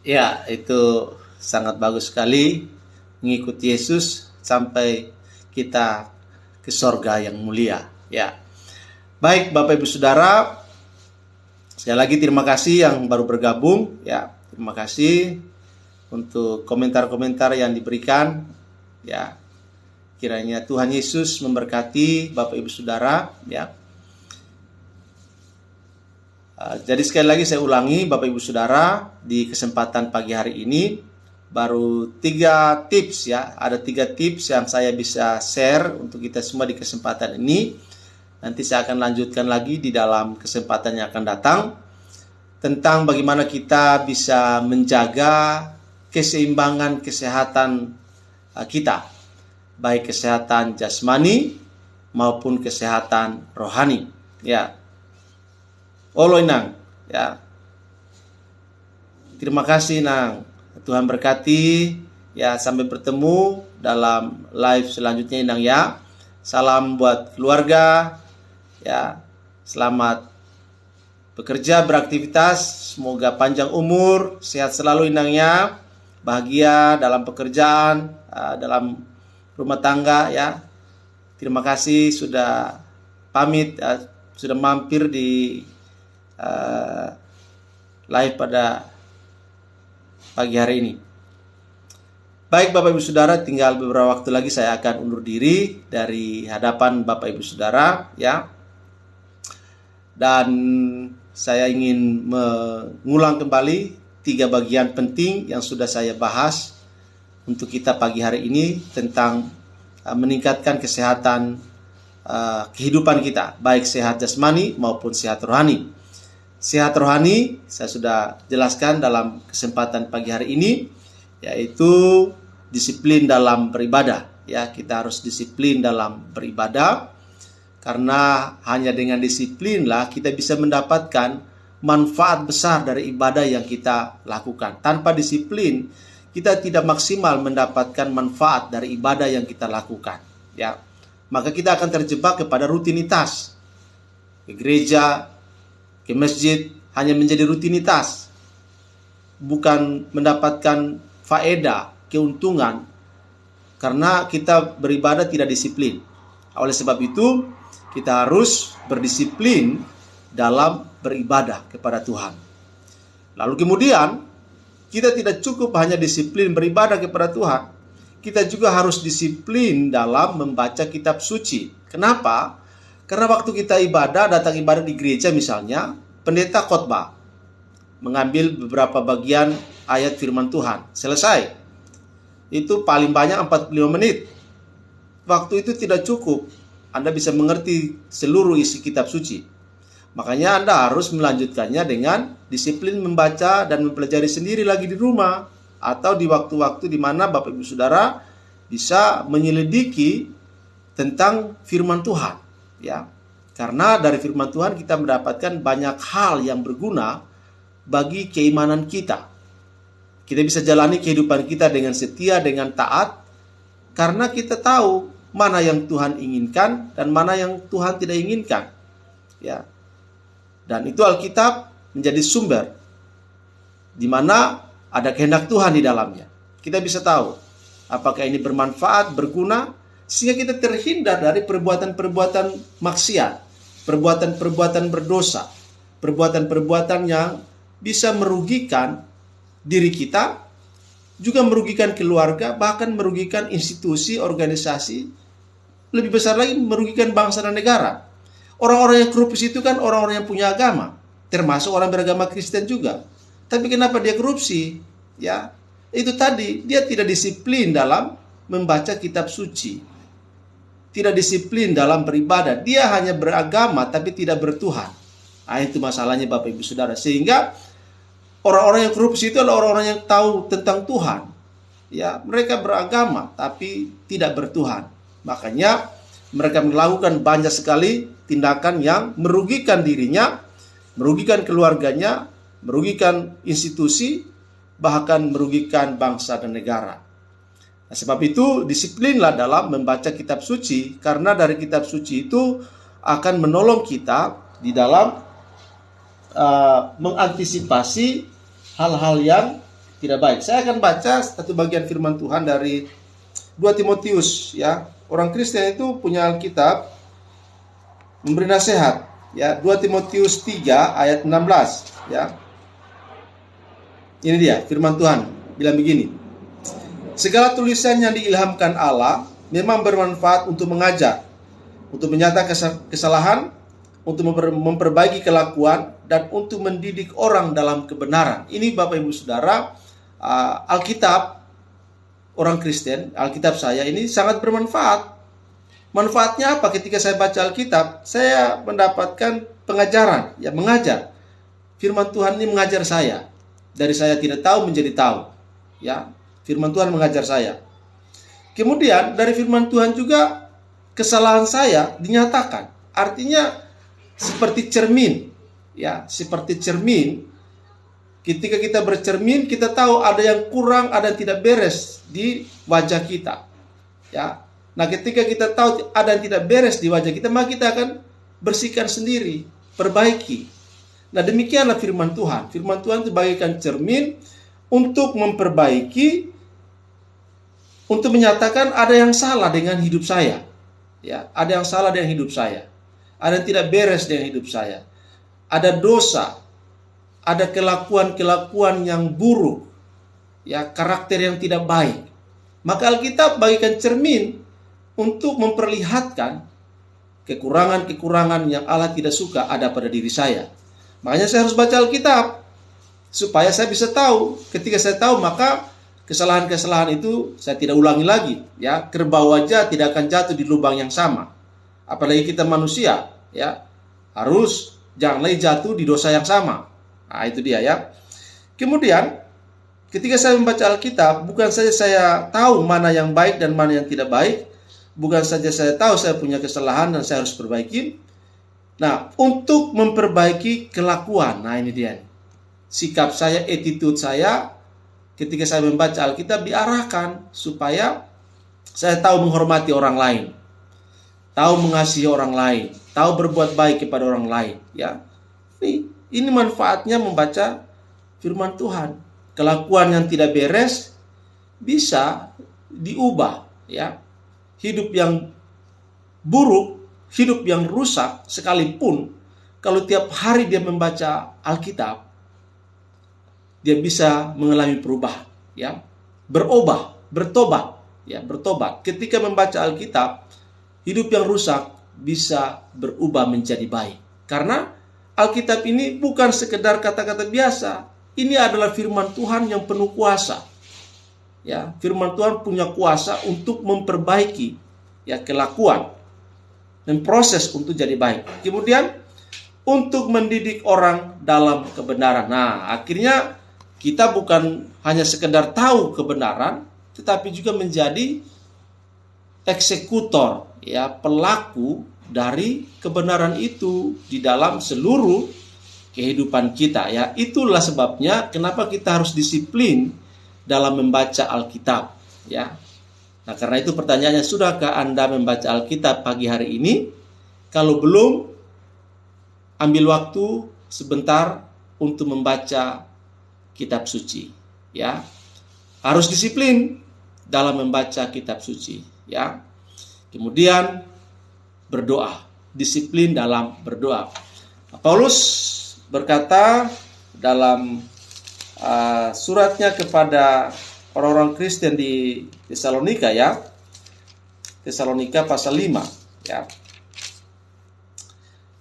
Ya, itu sangat bagus sekali, mengikuti Yesus sampai kita ke sorga yang mulia. Ya, baik Bapak Ibu Saudara, sekali lagi terima kasih yang baru bergabung. Ya, terima kasih untuk komentar-komentar yang diberikan. Ya, kiranya Tuhan Yesus memberkati Bapak Ibu Saudara. Ya. Jadi sekali lagi saya ulangi Bapak Ibu Saudara, di kesempatan pagi hari ini baru 3 tips ya. Ada 3 tips yang saya bisa share untuk kita semua di kesempatan ini. Nanti saya akan lanjutkan lagi di dalam kesempatan yang akan datang tentang bagaimana kita bisa menjaga keseimbangan kesehatan kita, baik kesehatan jasmani maupun kesehatan rohani. Ya. Olo Nang, ya. Terima kasih Nang. Tuhan berkati. Ya, sampai bertemu dalam live selanjutnya Nang ya. Salam buat keluarga. Ya, selamat bekerja, beraktivitas. Semoga panjang umur, sehat selalu Nang ya. Bahagia dalam pekerjaan, dalam rumah tangga ya. Terima kasih sudah pamit, sudah mampir di live pada pagi hari ini. Baik Bapak Ibu Saudara, tinggal beberapa waktu lagi saya akan undur diri dari hadapan Bapak Ibu Saudara ya. Dan saya ingin mengulang kembali 3 bagian penting yang sudah saya bahas untuk kita pagi hari ini tentang meningkatkan kesehatan kehidupan kita, baik sehat jasmani maupun sehat rohani. Sehat rohani saya sudah jelaskan dalam kesempatan pagi hari ini, yaitu disiplin dalam beribadah. Ya, kita harus disiplin dalam beribadah, karena hanya dengan disiplinlah kita bisa mendapatkan manfaat besar dari ibadah yang kita lakukan. Tanpa disiplin, kita tidak maksimal mendapatkan manfaat dari ibadah yang kita lakukan. Ya, maka kita akan terjebak kepada rutinitas. Ke gereja, ke masjid hanya menjadi rutinitas, bukan mendapatkan faedah, keuntungan, karena kita beribadah tidak disiplin. Oleh sebab itu, kita harus berdisiplin dalam beribadah kepada Tuhan. Lalu kemudian, kita tidak cukup hanya disiplin beribadah kepada Tuhan, kita juga harus disiplin dalam membaca kitab suci. Kenapa? Karena waktu kita datang ibadah di gereja misalnya, pendeta khotbah, mengambil beberapa bagian ayat firman Tuhan, selesai. Itu paling banyak 45 menit. Waktu itu tidak cukup Anda bisa mengerti seluruh isi kitab suci. Makanya Anda harus melanjutkannya dengan disiplin membaca dan mempelajari sendiri lagi di rumah, atau di waktu-waktu di mana Bapak Ibu Saudara bisa menyelidiki tentang firman Tuhan, ya. Karena dari firman Tuhan kita mendapatkan banyak hal yang berguna bagi keimanan kita. Kita bisa jalani kehidupan kita dengan setia, dengan taat, karena kita tahu mana yang Tuhan inginkan dan mana yang Tuhan tidak inginkan. Ya. Dan itu Alkitab menjadi sumber di mana ada kehendak Tuhan di dalamnya. Kita bisa tahu apakah ini bermanfaat, berguna, sehingga kita terhindar dari perbuatan-perbuatan maksiat, perbuatan-perbuatan berdosa, perbuatan-perbuatan yang bisa merugikan diri kita, juga merugikan keluarga, bahkan merugikan institusi, organisasi, lebih besar lagi merugikan bangsa dan negara. Orang-orang yang korupsi itu kan orang-orang yang punya agama. termasuk orang beragama Kristen juga. Tapi kenapa dia korupsi? Ya, itu tadi, dia tidak disiplin dalam membaca kitab suci. Tidak disiplin dalam beribadah. Dia hanya beragama tapi tidak bertuhan. Nah, itu masalahnya Bapak Ibu Saudara. Sehingga orang-orang yang korupsi itu adalah orang-orang yang tahu tentang Tuhan. Ya, mereka beragama tapi tidak bertuhan. Makanya mereka melakukan banyak sekali tindakan yang merugikan dirinya, merugikan keluarganya, merugikan institusi, bahkan merugikan bangsa dan negara. Nah, sebab itu disiplinlah dalam membaca kitab suci, karena dari kitab suci itu akan menolong kita di dalam mengantisipasi hal-hal yang tidak baik. Saya akan baca satu bagian firman Tuhan dari 2 Timotius, ya. Orang Kristen itu punya Alkitab, memberi nasihat, ya. 2 Timotius 3 ayat 16, ya. Ini dia firman Tuhan bilang begini: segala tulisan yang diilhamkan Allah memang bermanfaat untuk mengajar, untuk menyatakan kesalahan, untuk memperbaiki kelakuan, dan untuk mendidik orang dalam kebenaran. Ini Bapak Ibu Saudara, Alkitab orang Kristen, Alkitab saya ini sangat bermanfaat. Manfaatnya apa? Ketika saya baca Alkitab, saya mendapatkan pengajaran, ya, mengajar. Firman Tuhan ini mengajar saya. Dari saya tidak tahu menjadi tahu, ya. Firman Tuhan mengajar saya. Kemudian dari firman Tuhan juga kesalahan saya dinyatakan. Artinya seperti cermin, ya, seperti cermin. Ketika kita bercermin, kita tahu ada yang kurang, ada yang tidak beres di wajah kita, ya. Nah, ketika kita tahu ada yang tidak beres di wajah kita, maka kita akan bersihkan sendiri, perbaiki. Nah, demikianlah firman Tuhan. Firman Tuhan itu bagaikan cermin untuk memperbaiki, untuk menyatakan ada yang salah dengan hidup saya, ya, ada yang salah dengan hidup saya, ada yang tidak beres dengan hidup saya, ada dosa, ada kelakuan-kelakuan yang buruk, ya, karakter yang tidak baik. Maka Alkitab bagaikan cermin untuk memperlihatkan kekurangan-kekurangan yang Allah tidak suka ada pada diri saya. Makanya saya harus baca Alkitab supaya saya bisa tahu. Ketika saya tahu, maka kesalahan-kesalahan itu saya tidak ulangi lagi, ya. Kerbau aja tidak akan jatuh di lubang yang sama. Apalagi kita manusia, ya. Harus jangan lagi jatuh di dosa yang sama. Nah, itu dia, ya. Kemudian ketika saya membaca Alkitab, bukan saja saya tahu mana yang baik dan mana yang tidak baik, bukan saja saya tahu saya punya kesalahan dan saya harus perbaiki. Nah, untuk memperbaiki kelakuan, nah ini dia. Sikap saya, attitude saya ketika saya membaca Alkitab diarahkan supaya saya tahu menghormati orang lain, tahu mengasihi orang lain, tahu berbuat baik kepada orang lain, ya. Ini manfaatnya membaca firman Tuhan. Kelakuan yang tidak beres bisa diubah, ya. Hidup yang buruk, hidup yang rusak sekalipun, kalau tiap hari dia membaca Alkitab, dia bisa mengalami perubahan, ya. Bertobat, ya, bertobat. Ketika membaca Alkitab, hidup yang rusak bisa berubah menjadi baik. Karena Alkitab ini bukan sekedar kata-kata biasa. Ini adalah firman Tuhan yang penuh kuasa. Ya, firman Tuhan punya kuasa untuk memperbaiki, ya, kelakuan dan proses untuk jadi baik. Kemudian untuk mendidik orang dalam kebenaran. Nah, akhirnya kita bukan hanya sekedar tahu kebenaran, tetapi juga menjadi eksekutor, ya, pelaku dari kebenaran itu di dalam seluruh kehidupan kita, ya. Itulah sebabnya kenapa kita harus disiplin dalam membaca Alkitab, ya. Nah, karena itu pertanyaannya, sudahkah Anda membaca Alkitab pagi hari ini? Kalau belum, ambil waktu sebentar untuk membaca kitab suci, ya. Harus disiplin dalam membaca kitab suci, ya. Kemudian berdoa, disiplin dalam berdoa. Paulus berkata dalam suratnya kepada orang-orang Kristen di Tesalonika, ya. Tesalonika pasal 5, ya.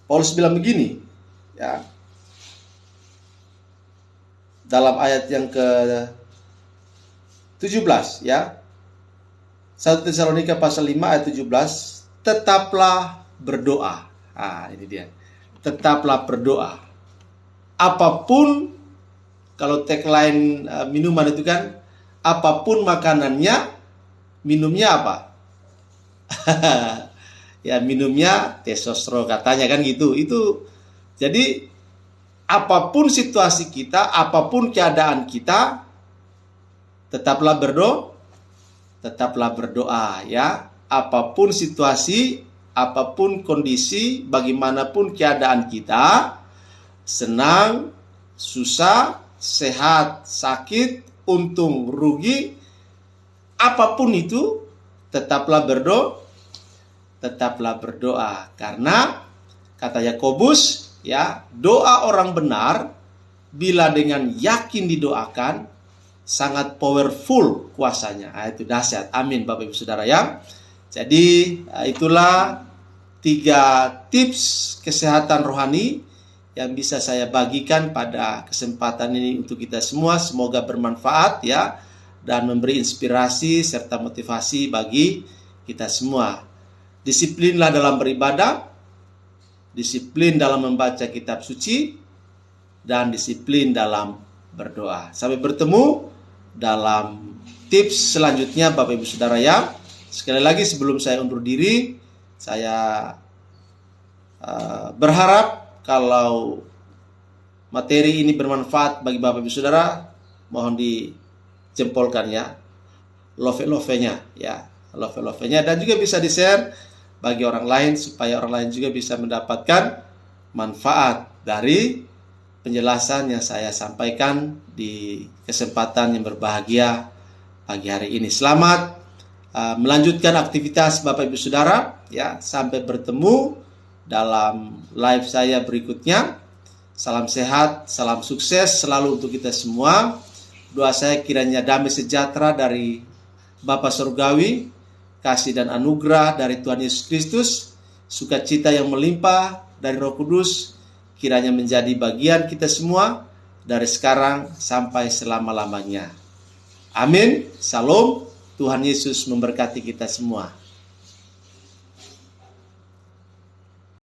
Paulus bilang begini, ya. dalam ayat yang ke-17 ya. 1 Tesalonika pasal 5 ayat 17, tetaplah berdoa. Ini dia. Tetaplah berdoa. Apapun, kalau tagline minuman itu kan, apapun makanannya, minumnya apa? Ya, minumnya testosteron katanya kan gitu. Itu jadi apapun situasi kita, apapun keadaan kita, tetaplah berdoa ya. Apapun situasi, apapun kondisi, bagaimanapun keadaan kita, senang, susah, sehat, sakit, untung, rugi, apapun itu, tetaplah berdoa. Karena kata Yakobus ya, doa orang benar bila dengan yakin didoakan sangat powerful kuasanya. Itu dahsyat. Amin Bapak Ibu Saudara ya. Jadi itulah 3 tips kesehatan rohani yang bisa saya bagikan pada kesempatan ini untuk kita semua. Semoga bermanfaat ya, dan memberi inspirasi serta motivasi bagi kita semua. Disiplinlah dalam beribadah, disiplin dalam membaca kitab suci, dan disiplin dalam berdoa. Sampai bertemu dalam tips selanjutnya Bapak Ibu Saudara ya. Sekali lagi sebelum saya undur diri, saya berharap kalau materi ini bermanfaat bagi Bapak Ibu Saudara, mohon dijempolkan ya, love-nya ya, love-nya, dan juga bisa di-share bagi orang lain supaya orang lain juga bisa mendapatkan manfaat dari penjelasan yang saya sampaikan di kesempatan yang berbahagia pagi hari ini. Selamat melanjutkan aktivitas Bapak Ibu Saudara ya. Sampai bertemu dalam live saya berikutnya. Salam sehat, salam sukses selalu untuk kita semua. Doa saya kiranya damai sejahtera dari Bapa Surgawi, kasih dan anugerah dari Tuhan Yesus Kristus, sukacita yang melimpah dari Roh Kudus kiranya menjadi bagian kita semua dari sekarang sampai selama-lamanya. Amin. Salam. Tuhan Yesus memberkati kita semua.